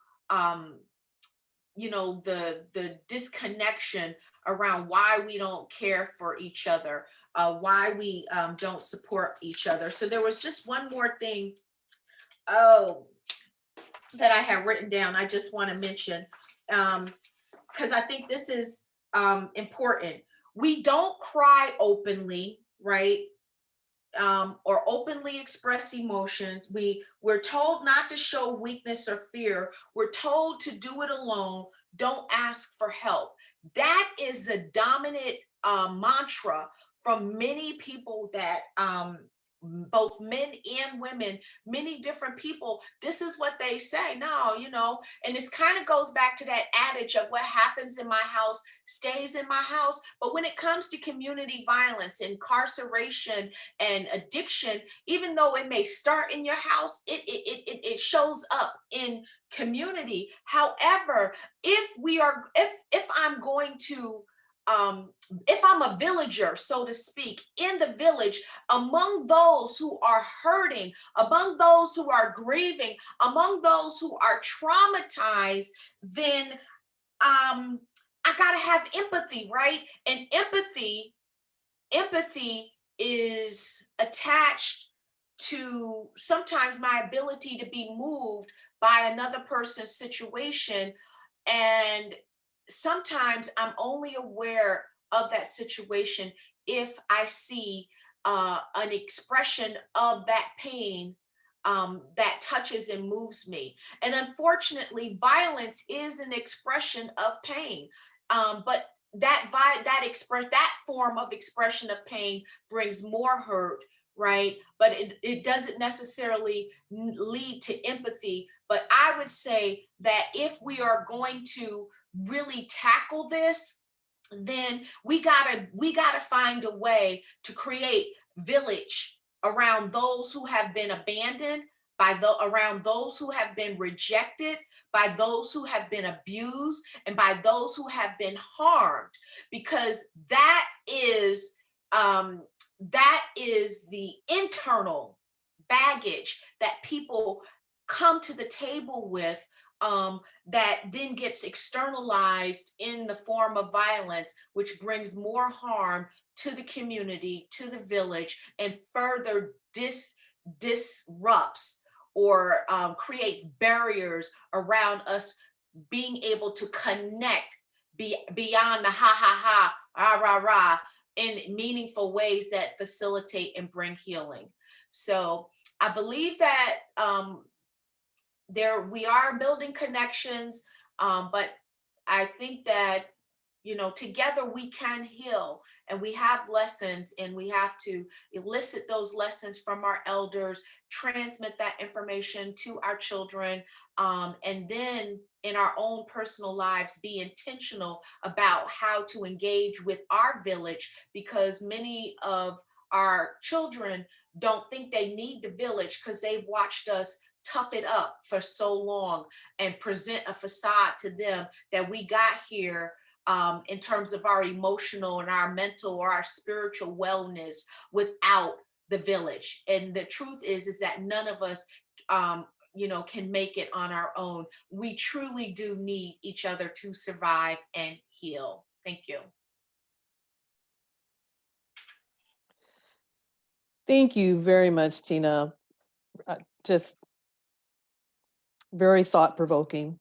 the disconnection around why we don't care for each other, why we don't support each other. So there was just one more thing, that I have written down. I just want to mention, because I think this is important. We don't cry openly, right? Or openly express emotions. We're told not to show weakness or fear. We're told to do it alone. Don't ask for help. That is the dominant mantra from many people that both men and women, many different people. This is what they say. No, and this kind of goes back to that adage of what happens in my house stays in my house. But when it comes to community violence, incarceration, and addiction, even though it may start in your house, it shows up in community. However, if I'm going to if I'm a villager, so to speak, in the village, among those who are hurting, among those who are grieving, among those who are traumatized, then I gotta have empathy, right? And empathy is attached to sometimes my ability to be moved by another person's situation. And sometimes I'm only aware of that situation if I see an expression of that pain that touches and moves me. And unfortunately, violence is an expression of pain. But that form of expression of pain brings more hurt, right? But it doesn't necessarily lead to empathy. But I would say that if we are going to really tackle this, then we gotta find a way to create village around those who have been abandoned, around those who have been rejected, by those who have been abused, and by those who have been harmed, because that is the internal baggage that people come to the table with, that then gets externalized in the form of violence, which brings more harm to the community, to the village, and further disrupts or creates barriers around us being able to connect beyond the ha ha ha, rah rah rah, in meaningful ways that facilitate and bring healing. So I believe that we are building connections, but I think that together we can heal, and we have lessons, and we have to elicit those lessons from our elders, transmit that information to our children, and then in our own personal lives be intentional about how to engage with our village, because many of our children don't think they need the village because they've watched us tough it up for so long and present a facade to them that we got here in terms of our emotional and our mental or our spiritual wellness without the village. And the truth is that none of us can make it on our own. We truly do need each other to survive and heal. Thank you. Thank you very much, Tina. Just very thought-provoking.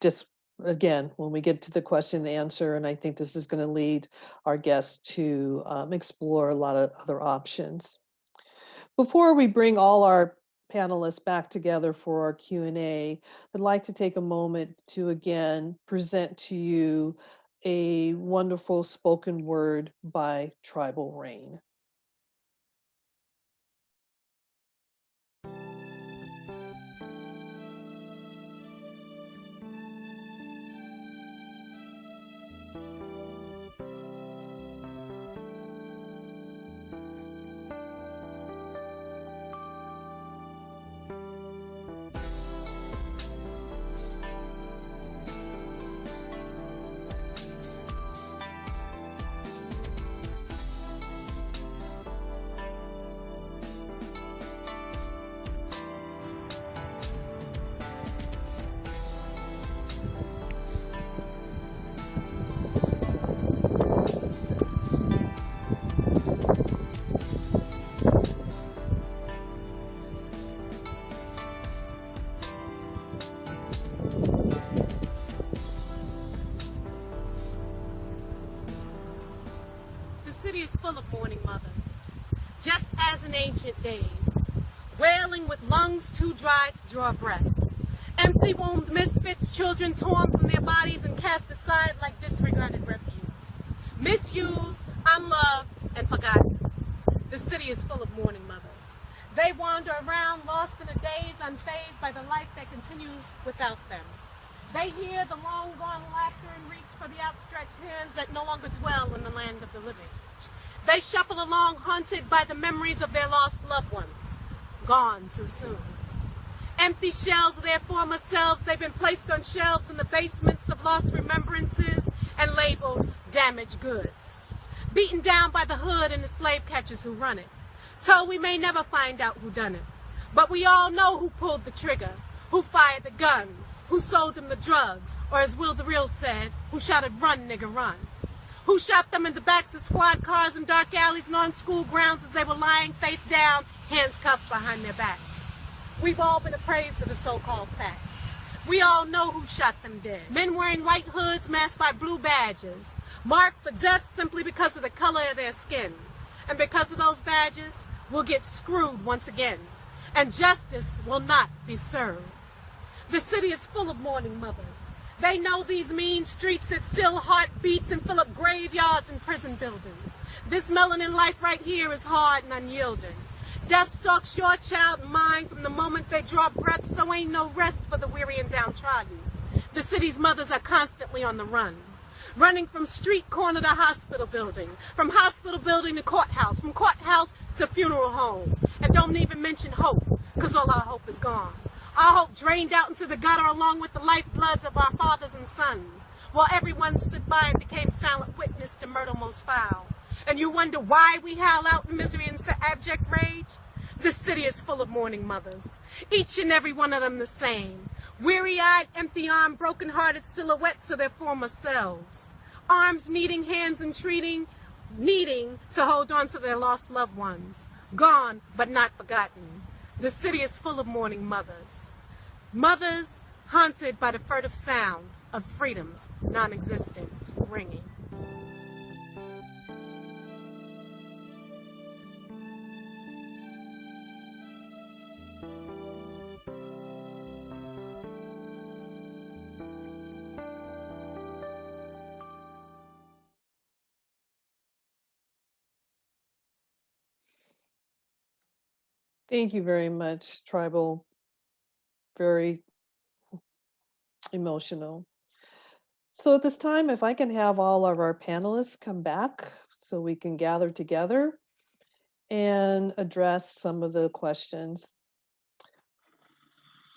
Just again, when we get to the question and answer, and I think this is going to lead our guests to explore a lot of other options. Before we bring all our panelists back together for our Q&A, I'd like to take a moment to again present to you a wonderful spoken word by Tribal Raine. The city is full of mourning mothers, just as in ancient days, wailing with lungs too dry to draw breath. Empty wombed misfits, children torn from their bodies and cast aside like disregarded refuse. Misused, unloved, and forgotten. The city is full of mourning mothers. They wander around lost in a daze, unfazed by the life that continues without them. They hear the long-gone laughter and reach for the outstretched hands that no longer dwell in the land of the living. They shuffle along, haunted by the memories of their lost loved ones, gone too soon. Empty shells of their former selves, they've been placed on shelves in the basements of lost remembrances and labeled damaged goods. Beaten down by the hood and the slave catchers who run it. Told we may never find out who done it, but we all know who pulled the trigger, who fired the gun, who sold them the drugs, or as Will the Real said, who shouted, "Run, nigga, run." Who shot them in the backs of squad cars in dark alleys and on school grounds as they were lying face down, hands cuffed behind their backs. We've all been appraised of the so-called facts. We all know who shot them dead. Men wearing white hoods masked by blue badges, marked for death simply because of the color of their skin. And because of those badges, we'll get screwed once again, and justice will not be served. The city is full of mourning mothers. They know these mean streets that still heart beats and fill up graveyards and prison buildings. This melanin life right here is hard and unyielding. Death stalks your child and mine from the moment they draw breath, so ain't no rest for the weary and downtrodden. The city's mothers are constantly on the run, running from street corner to hospital building, from hospital building to courthouse, from courthouse to funeral home. And don't even mention hope, because all our hope is gone. Our hope drained out into the gutter along with the lifebloods of our fathers and sons, while everyone stood by and became silent witness to murder most foul. And you wonder why we howl out in misery and abject rage? This city is full of mourning mothers, each and every one of them the same. Weary-eyed, empty-armed, broken-hearted silhouettes of their former selves. Arms needing, hands entreating, needing to hold on to their lost loved ones. Gone, but not forgotten. The city is full of mourning mothers. Mothers haunted by the furtive sound of freedom's non-existent ringing. Thank you very much, Tribal. Very emotional. So at this time, if I can have all of our panelists come back so we can gather together and address some of the questions.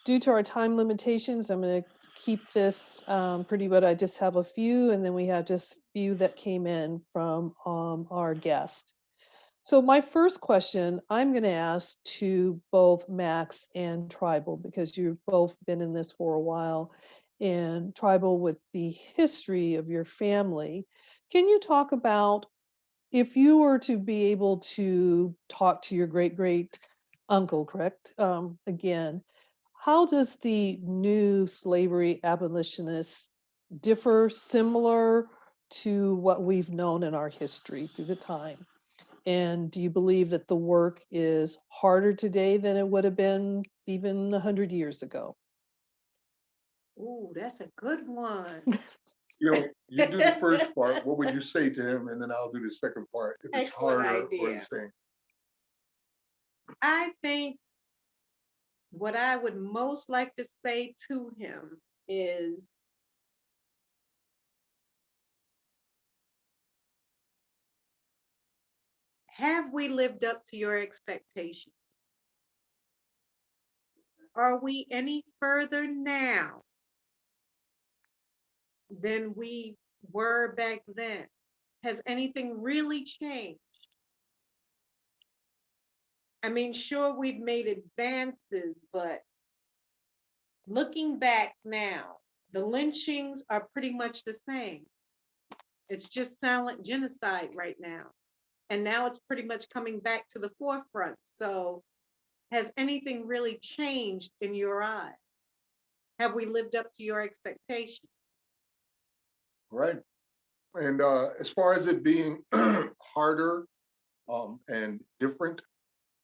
Due to our time limitations, I'm going to keep this pretty good. I just have a few, and then we have just a few that came in from our guest. So my first question, I'm going to ask to both Max and Tribal, because you've both been in this for a while, and Tribal, with the history of your family, can you talk about, if you were to be able to talk to your great uncle, correct? Again, how does the new slavery abolitionists differ, similar to what we've known in our history through the time? And do you believe that the work is harder today than it would have been even 100 years ago? Ooh, that's a good one. You know, you do the first part. What would you say to him? And then I'll do the second part. If it's Excellent harder or idea. the same. I think what I would most like to say to him is, have we lived up to your expectations? Are we any further now than we were back then? Has anything really changed? I mean, sure, we've made advances, but looking back now, the lynchings are pretty much the same. It's just silent genocide right now. And now it's pretty much coming back to the forefront. So has anything really changed in your eyes? Have we lived up to your expectations? Right. And as far as it being harder and different,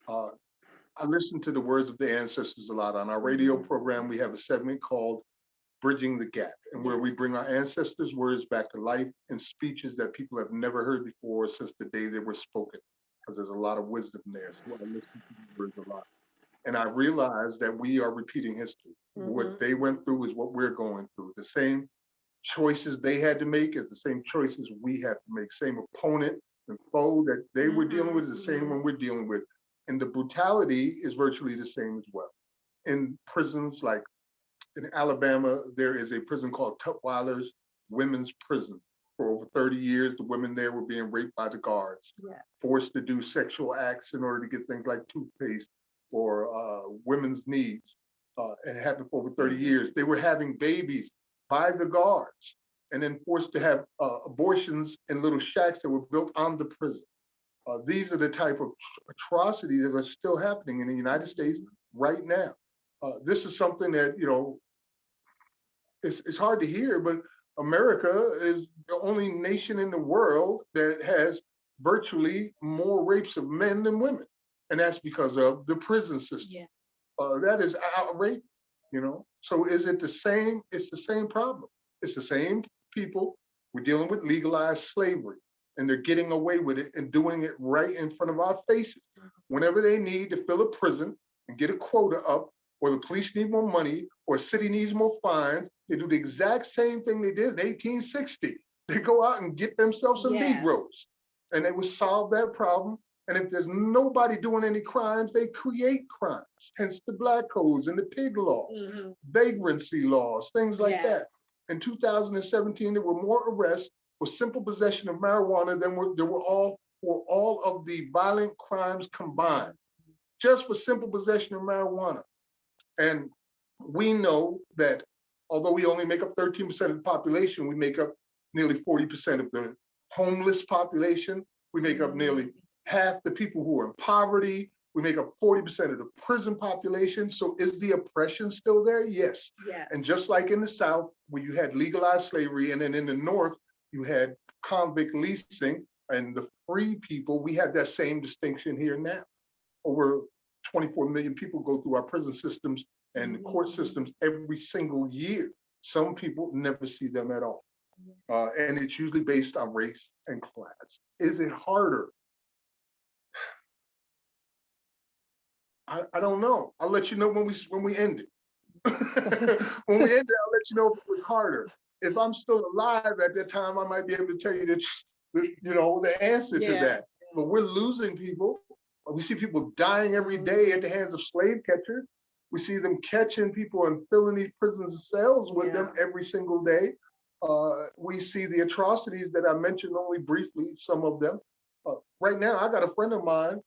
I listen to the words of the ancestors a lot. On our radio program, we have a segment called Bridging the Gap, and where we Yes. bring our ancestors' words back to life in speeches that people have never heard before since the day they were spoken, because there's a lot of wisdom there. So I listen to these words a lot. And I realize that we are repeating history. What they went through is what we're going through. The same choices they had to make is the same choices we have to make. Same opponent and foe that they were dealing with is the same one we're dealing with. And the brutality is virtually the same as well. In prisons like in Alabama, there is a prison called Tutwiler's Women's Prison. For over 30 years, the women there were being raped by the guards, Yes. forced to do sexual acts in order to get things like toothpaste or women's needs. And it happened for over 30 years. They were having babies by the guards and then forced to have abortions in little shacks that were built on the prison. These are the type of atrocities that are still happening in the United States right now. This is something that, you know, it's hard to hear, but America is the only nation in the world that has virtually more rapes of men than women. And that's because of the prison system. Yeah. That is outrageous, you know? So is it the same? It's the same problem. It's the same people. We're dealing with legalized slavery, and they're getting away with it and doing it right in front of our faces. Whenever they need to fill a prison and get a quota up, or the police need more money, or a city needs more fines, they do the exact same thing they did in 1860. They go out and get themselves some Negroes, and they would solve that problem. And if there's nobody doing any crimes, they create crimes, hence the black codes and the pig laws, vagrancy laws, things like that. In 2017, there were more arrests for simple possession of marijuana than there were all for all of the violent crimes combined, just for simple possession of marijuana. And we know that although we only make up 13% of the population, we make up nearly 40% of the homeless population. We make up nearly half the people who are in poverty. We make up 40% of the prison population. So is the oppression still there? Yes. And just like in the South, where you had legalized slavery, and then in the North, you had convict leasing and the free people, we have that same distinction here now. Over 24 million people go through our prison systems and court systems every single year. Some people never see them at all. And it's usually based on race and class. Is it harder? I don't know. I'll let you know when we end it. When we end it, I'll let you know if it was harder. If I'm still alive at that time, I might be able to tell you the answer to that. But we're losing people. We see people dying every day at the hands of slave catchers. We see them catching people and filling these prison cells with them every single day. We see the atrocities that I mentioned only briefly, some of them. Right now, I got a friend of mine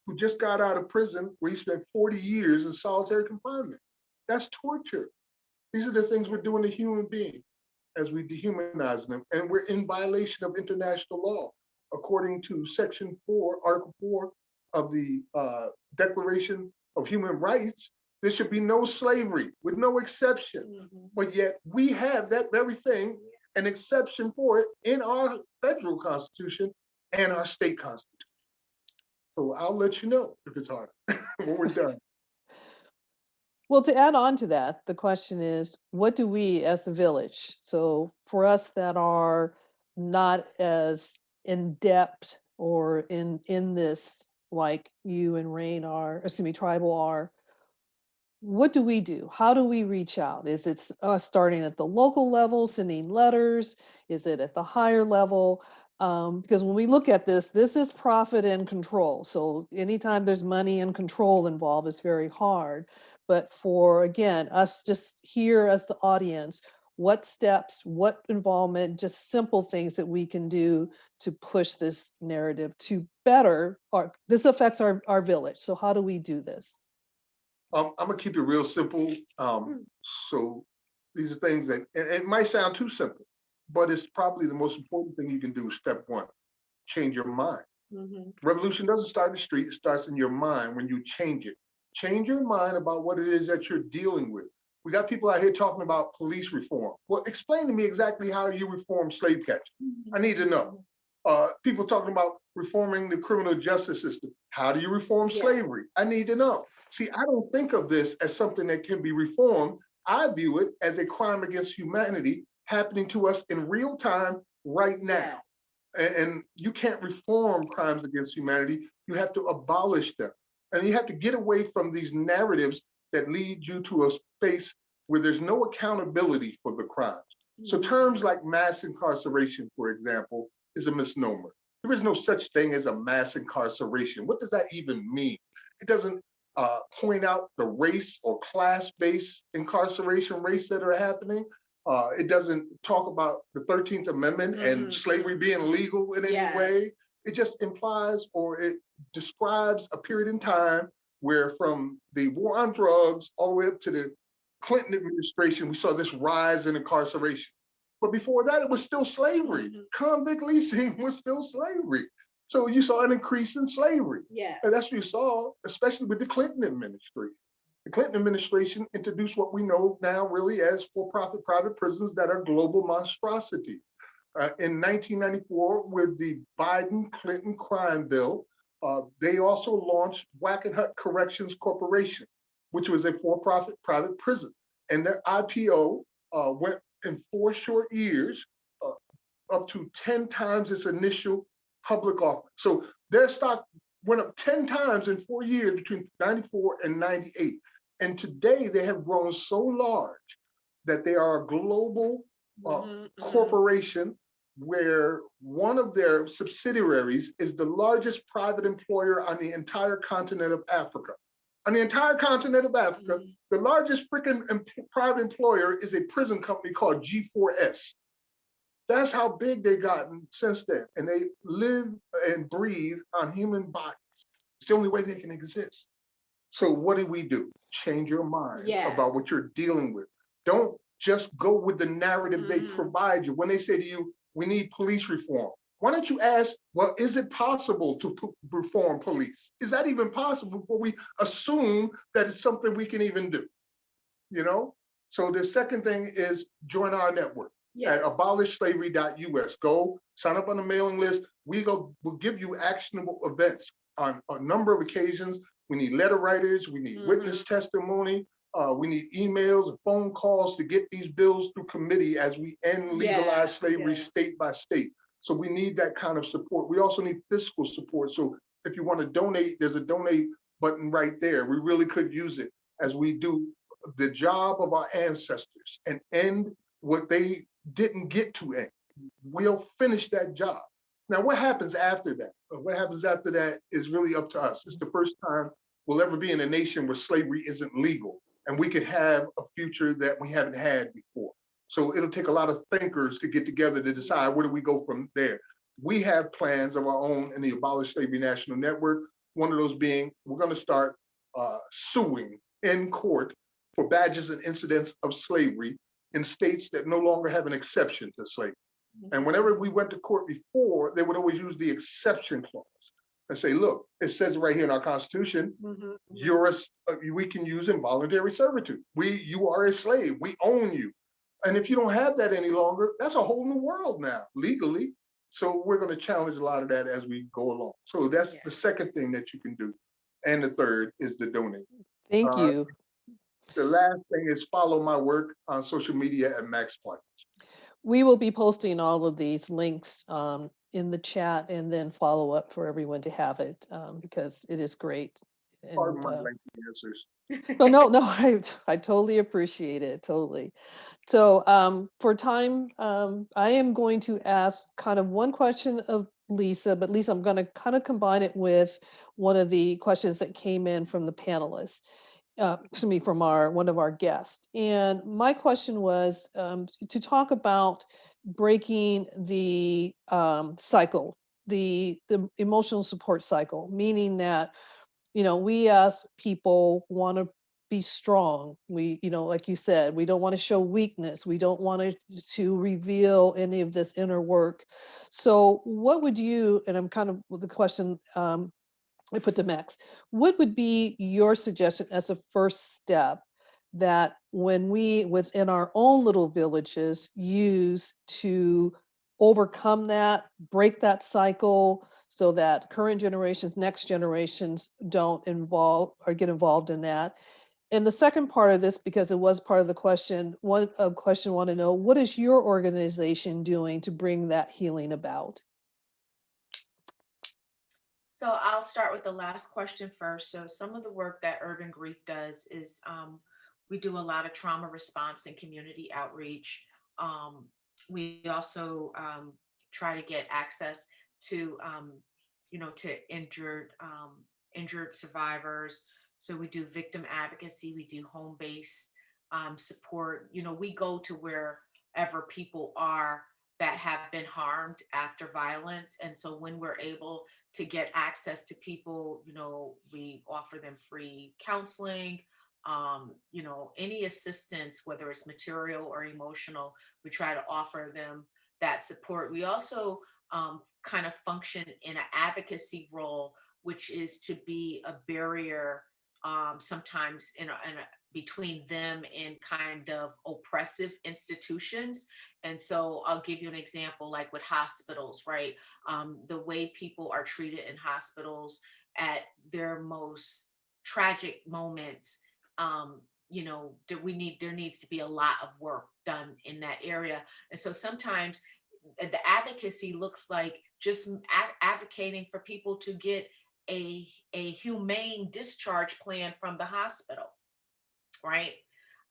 who just got out of prison where he spent 40 years in solitary confinement. That's torture. These are the things we're doing to human beings as we dehumanize them. And we're in violation of international law. According to Section 4, Article 4 of the Declaration of Human Rights, there should be no slavery with no exception. But yet we have that very thing, an exception for it in our federal constitution and our state constitution. So I'll let you know if it's hard when we're done. Well, to add on to that, the question is, what do we as the village? So for us that are not as in depth or in this like you and Raine are, excuse me, Tribal are, what do we do? How do we reach out? Is it us starting at the local level, sending letters? Is it at the higher level? Because when we look at this is profit and control. So anytime there's money and control involved, it's very hard. But for, again, us just here as the audience, what steps, what involvement, just simple things that we can do to push this narrative to better, or this affects our village. So how do we do this? I'm gonna keep it real simple. So these are things that, and it might sound too simple, but it's probably the most important thing you can do. Step one, change your mind. Revolution doesn't start in the street, it starts in your mind when you change it. Change your mind about what it is that you're dealing with. We got people out here talking about police reform. Well, explain to me exactly how you reform slave catching. I need to know. People talking about reforming the criminal justice system. How do you reform slavery? I need to know. See, I don't think of this as something that can be reformed. I view it as a crime against humanity happening to us in real time right now. And you can't reform crimes against humanity. You have to abolish them. And you have to get away from these narratives that lead you to a space where there's no accountability for the crimes. So terms like mass incarceration, for example, is a misnomer. There is no such thing as a mass incarceration. What does that even mean? It doesn't point out the race or class-based incarceration rates that are happening. It doesn't talk about the 13th Amendment and slavery being legal in any way. It just implies, or it describes a period in time where from the war on drugs all the way up to the Clinton administration, we saw this rise in incarceration. But before that, it was still slavery. Convict leasing was still slavery. So you saw an increase in slavery. And that's what you saw, especially with the Clinton administration. The Clinton administration introduced what we know now really as for-profit private prisons that are global monstrosities. In 1994, with the Biden-Clinton crime bill, they also launched Wackenhut Corrections Corporation, which was a for-profit private prison. And their IPO went in 4 short years up to 10 times its initial public offering. So their stock went up 10 times in 4 years between 94 and 98. And today they have grown so large that they are a global corporation where one of their subsidiaries is the largest private employer on the entire continent of Africa. On the entire continent of Africa, the largest freaking private employer is a prison company called G4S. That's how big they've gotten since then. And they live and breathe on human bodies. It's the only way they can exist. So what do? Change your mind about what you're dealing with. Don't just go with the narrative they provide you. When they say to you, we need police reform, why don't you ask, well, is it possible to reform police? Is that even possible before we assume that it's something we can even do? You know? So the second thing is join our network at abolishslavery.us. Go sign up on the mailing list. We'll give you actionable events on a number of occasions. We need letter writers, we need witness testimony, we need emails and phone calls to get these bills through committee as we end legalized slavery state by state. So we need that kind of support. We also need fiscal support. So if you want to donate, there's a donate button right there. We really could use it as we do the job of our ancestors and end what they didn't get to end. We'll finish that job. Now, what happens after that? What happens after that is really up to us. It's the first time we'll ever be in a nation where slavery isn't legal, and we could have a future that we haven't had before. So it'll take a lot of thinkers to get together to decide where do we go from there. We have plans of our own in the Abolish Slavery National Network. One of those being, we're going to start suing in court for badges and incidents of slavery in states that no longer have an exception to slavery. And whenever we went to court before, they would always use the exception clause and say, look, it says right here in our Constitution, we can use involuntary servitude. You are a slave, we own you. And if you don't have that any longer, that's a whole new world now, legally. So we're going to challenge a lot of that as we go along. So that's the second thing that you can do. And the third is the donate. Thank you. The last thing is follow my work on social media at Max Parthas. We will be posting all of these links in the chat and then follow up for everyone to have it because it is great. Pardon And, my lengthy answers. well, no, I totally appreciate it, totally. So for time, I am going to ask kind of one question of Lisa, but Lisa, I'm going to kind of combine it with one of the questions that came in from the panelists. To me, from one of our guests. And my question was to talk about breaking the cycle, the emotional support cycle, meaning that, we as people want to be strong. We, like you said, we don't want to show weakness. We don't want to reveal any of this inner work. So what would you, and I'm kind of with the question, I put to Max, what would be your suggestion as a first step that when we within our own little villages use to overcome that, break that cycle so that current generations, next generations don't involve or get involved in that? And the second part of this, because it was part of the question, one question I want to know, what is your organization doing to bring that healing about? So I'll start with the last question first. So some of the work that Urban Grief does is we do a lot of trauma response and community outreach. We also try to get access to, to injured survivors. So we do victim advocacy, we do home-based support. We go to wherever people are that have been harmed after violence. And so when we're able to get access to people, we offer them free counseling, any assistance, whether it's material or emotional, we try to offer them that support. We also kind of function in an advocacy role, which is to be a barrier sometimes between them and kind of oppressive institutions. And so I'll give you an example, like with hospitals, right? The way people are treated in hospitals at their most tragic moments, there needs to be a lot of work done in that area. And so sometimes the advocacy looks like just advocating for people to get a humane discharge plan from the hospital, right?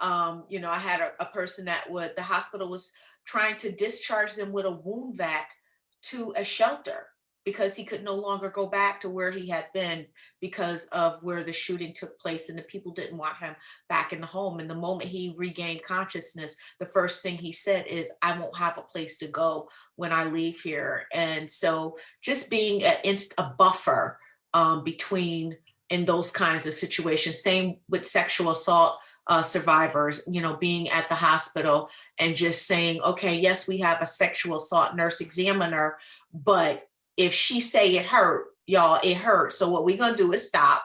I had a person the hospital was trying to discharge them with a wound vac to a shelter because he could no longer go back to where he had been because of where the shooting took place, and the people didn't want him back in the home. And the moment he regained consciousness, the first thing he said is, I won't have a place to go when I leave here. And so just being a buffer between in those kinds of situations. Same with sexual assault survivors, being at the hospital and just saying, okay, yes, we have a sexual assault nurse examiner, but if she say it hurt, y'all, it hurt. So what we're going to do is stop.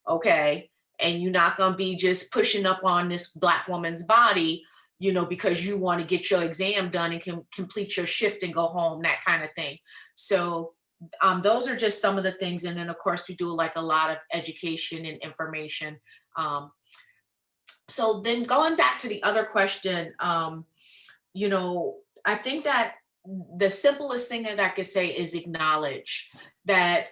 Okay. And you're not going to be just pushing up on this Black woman's body, because you want to get your exam done and can complete your shift and go home, that kind of thing. So those are just some of the things. And then of course we do like a lot of education and information. So then going back to the other question, I think that the simplest thing that I could say is acknowledge that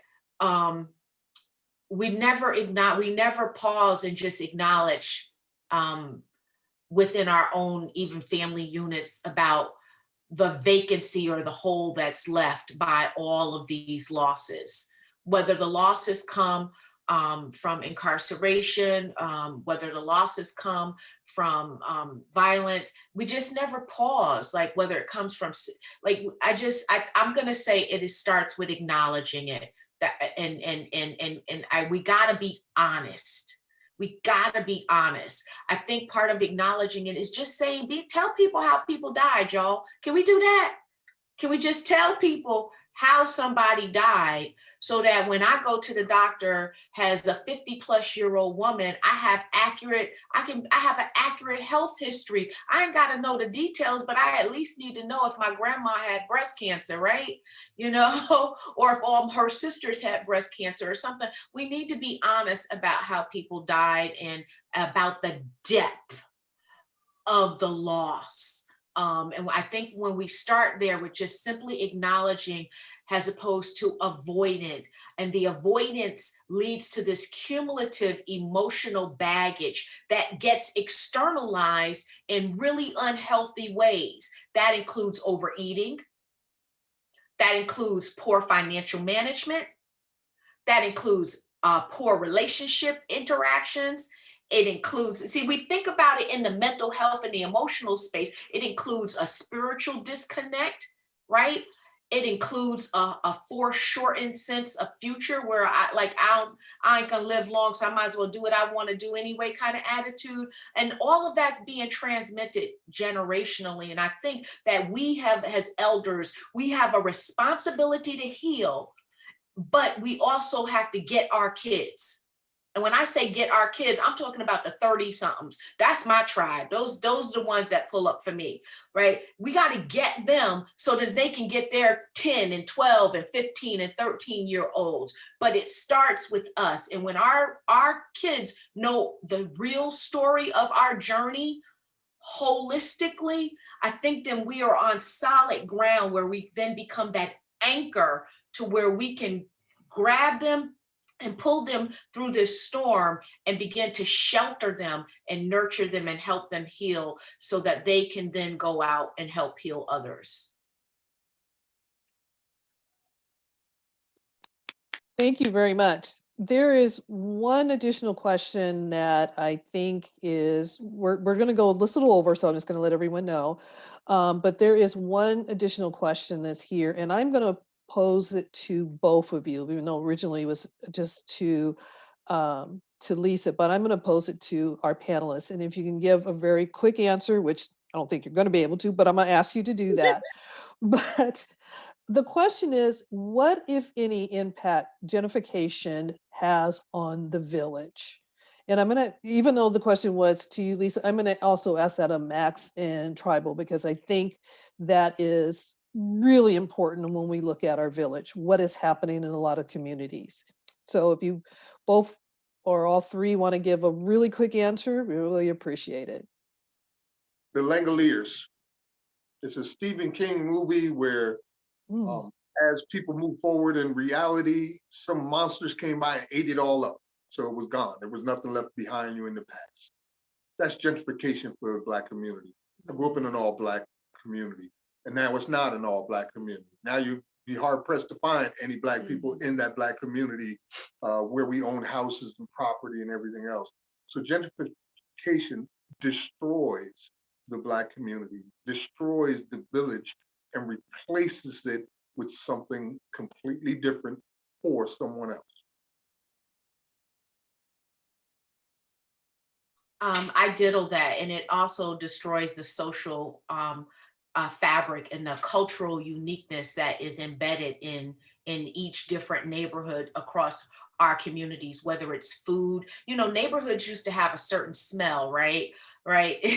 we never pause and just acknowledge within our own even family units about the vacancy or the hole that's left by all of these losses, whether the losses come from incarceration, whether the losses come from violence. We just never pause, like whether it comes from, like, I'm gonna say it starts with acknowledging it. We gotta be honest. We gotta be honest. I think part of acknowledging it is just saying, tell people how people died, y'all. Can we do that? Can we just tell people how somebody died so that when I go to the doctor as a 50-plus-year-old woman, I have an accurate health history. I ain't got to know the details, but I at least need to know if my grandma had breast cancer, right? You know, or if all her sisters had breast cancer or something. We need to be honest about how people died and about the depth of the loss. And I think when we start there with just simply acknowledging as opposed to avoidant, and the avoidance leads to this cumulative emotional baggage that gets externalized in really unhealthy ways. That includes overeating. That includes poor financial management. That includes poor relationship interactions. It includes, see, we think about it in the mental health and the emotional space. It includes a spiritual disconnect, right? It includes a foreshortened sense of future where I ain't gonna live long, so I might as well do what I want to do anyway kind of attitude. And all of that's being transmitted generationally. And I think that we have, as elders, we have a responsibility to heal, but we also have to get our kids. And when I say get our kids, I'm talking about the 30-somethings. That's my tribe. Those are the ones that pull up for me, right? We got to get them so that they can get their 10 and 12 and 15 and 13-year-olds. But it starts with us. And when our kids know the real story of our journey holistically, I think then we are on solid ground where we then become that anchor to where we can grab them and pull them through this storm and begin to shelter them and nurture them and help them heal so that they can then go out and help heal others. Thank you very much. There is one additional question that I think is, we're going to go a little over, so I'm just going to let everyone know. But there is one additional question that's here, and I'm going to pose it to both of you, even though originally it was just to Lisa, but I'm going to pose it to our panelists. And if you can give a very quick answer, which I don't think you're going to be able to, but I'm going to ask you to do that. But the question is, what, if any, impact gentrification has on the village? And I'm going to, even though the question was to you, Lisa, I'm going to also ask that of Max and Tribal, because I think that is really important when we look at our village, what is happening in a lot of communities. So if you both or all three want to give a really quick answer, we really appreciate it. The Langoliers. It's a Stephen King movie where as people move forward in reality, some monsters came by and ate it all up. So it was gone. There was nothing left behind you in the past. That's gentrification for the Black community. I grew up in an all Black community, and now it's not an all Black community. Now you'd be hard pressed to find any Black people in that Black community where we own houses and property and everything else. So gentrification destroys the Black community, destroys the village, and replaces it with something completely different for someone else. I diddle that, and it also destroys the social fabric and the cultural uniqueness that is embedded in each different neighborhood across our communities, whether it's food. You know, neighborhoods used to have a certain smell, right?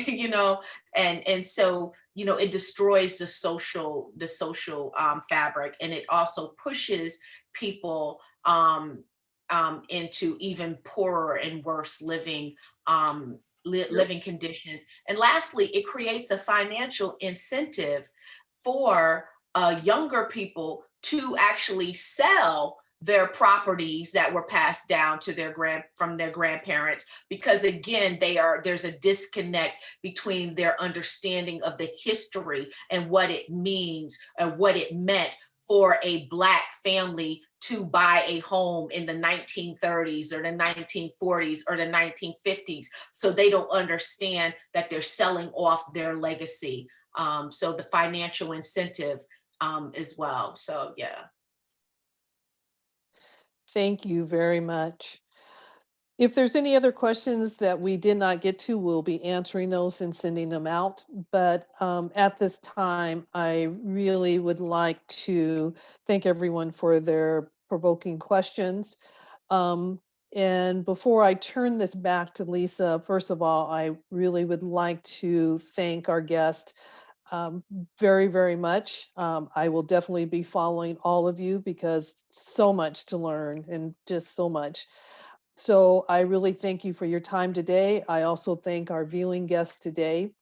You know, and so, you know, it destroys the social fabric, and it also pushes people into even poorer and worse living living conditions. And lastly, it creates a financial incentive for younger people to actually sell their properties that were passed down to from their grandparents, because again, there's a disconnect between their understanding of the history and what it means and what it meant for a Black family to buy a home in the 1930s or the 1940s or the 1950s. So they don't understand that they're selling off their legacy. So the financial incentive as well. So yeah. Thank you very much. If there's any other questions that we did not get to, we'll be answering those and sending them out. But at this time, I really would like to thank everyone for their thought-provoking questions. And before I turn this back to Lisa, first of all, I really would like to thank our guest very, very much. I will definitely be following all of you because so much to learn and just so much. So I really thank you for your time today. I also thank our viewing guests today.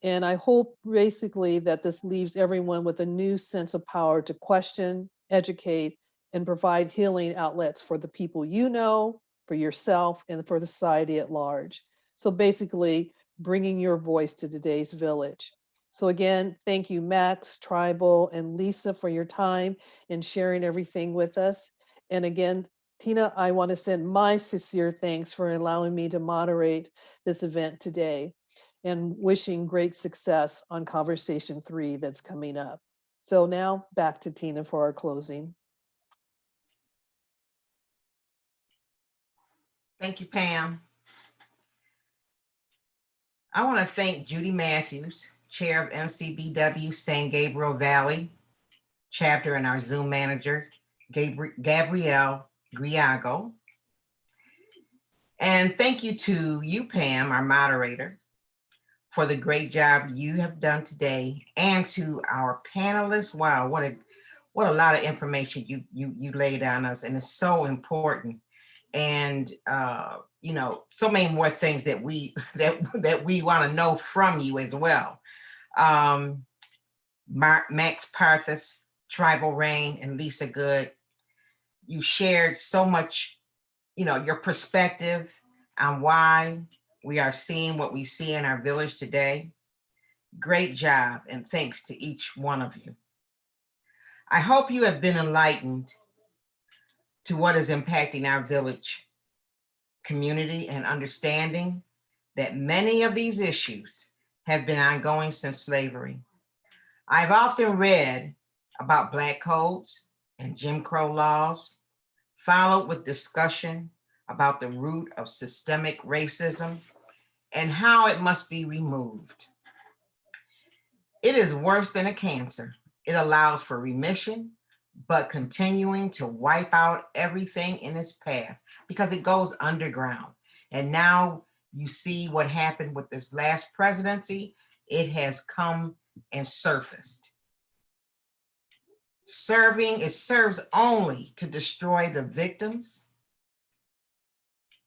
And I hope basically that this leaves everyone with a new sense of power to question, educate, and provide healing outlets for the people you know, for yourself, and for the society at large. So basically, bringing your voice to today's village. So again, thank you, Max, Tribal, and Lisa for your time and sharing everything with us. And again, Tina, I want to send my sincere thanks for allowing me to moderate this event today and wishing great success on Conversation 3 that's coming up. So now back to Tina for our closing. Thank you, Pam. I want to thank Judy Matthews, Chair of NCBW San Gabriel Valley Chapter, and our Zoom manager, Gabrielle Griago. And thank you to you, Pam, our moderator, for the great job you have done today, and to our panelists. Wow, what a lot of information you laid on us, and it's so important. And you know, so many more things that we want to know from you as well. Max Parthas, Tribal Raine, and Lisa Good, you shared so much, you know, your perspective on why we are seeing what we see in our village today. Great job, and thanks to each one of you. I hope you have been enlightened to what is impacting our village community, and understanding that many of these issues have been ongoing since slavery. I've often read about Black codes and Jim Crow laws, followed with discussion about the root of systemic racism and how it must be removed. It is worse than a cancer. It allows for remission, but continuing to wipe out everything in its path because it goes underground. And now you see what happened with this last presidency. It has come and surfaced. It serves only to destroy the victims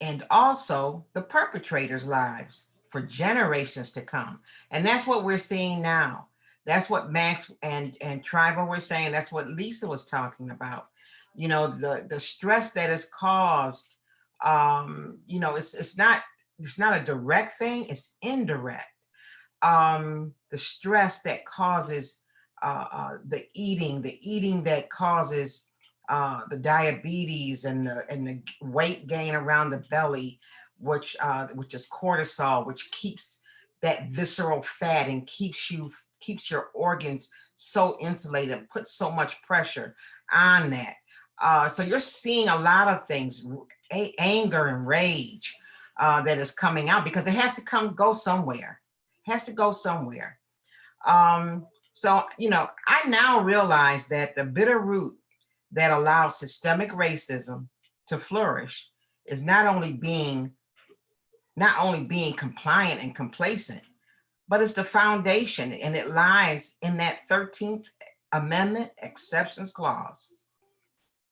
and also the perpetrators' lives for generations to come. And that's what we're seeing now. That's what Max and Tribal were saying. That's what Lisa was talking about. You know, the stress that is caused, you know, it's not a direct thing, it's indirect. The stress that causes the eating that causes the diabetes and the weight gain around the belly, which is cortisol, which keeps that visceral fat and keeps your organs so insulated, puts so much pressure on that. So you're seeing a lot of things, anger and rage that is coming out because it has to go somewhere. It has to go somewhere. So, you know, I now realize that the bitter root that allows systemic racism to flourish is not only being compliant and complacent, but it's the foundation, and it lies in that 13th Amendment exceptions clause.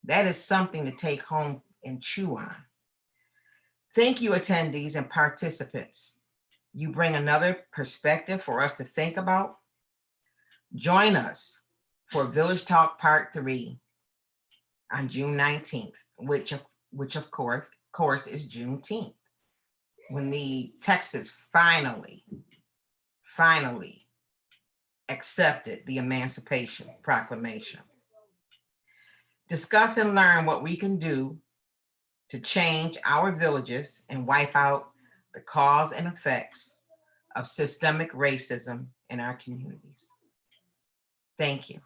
That is something to take home and chew on. Thank you, attendees and participants. You bring another perspective for us to think about. Join us for Village Talk Part 3 on June 19th, which of course is Juneteenth, when the Texas finally accepted the Emancipation Proclamation. Discuss and learn what we can do to change our villages and wipe out the cause and effects of systemic racism in our communities. Thank you.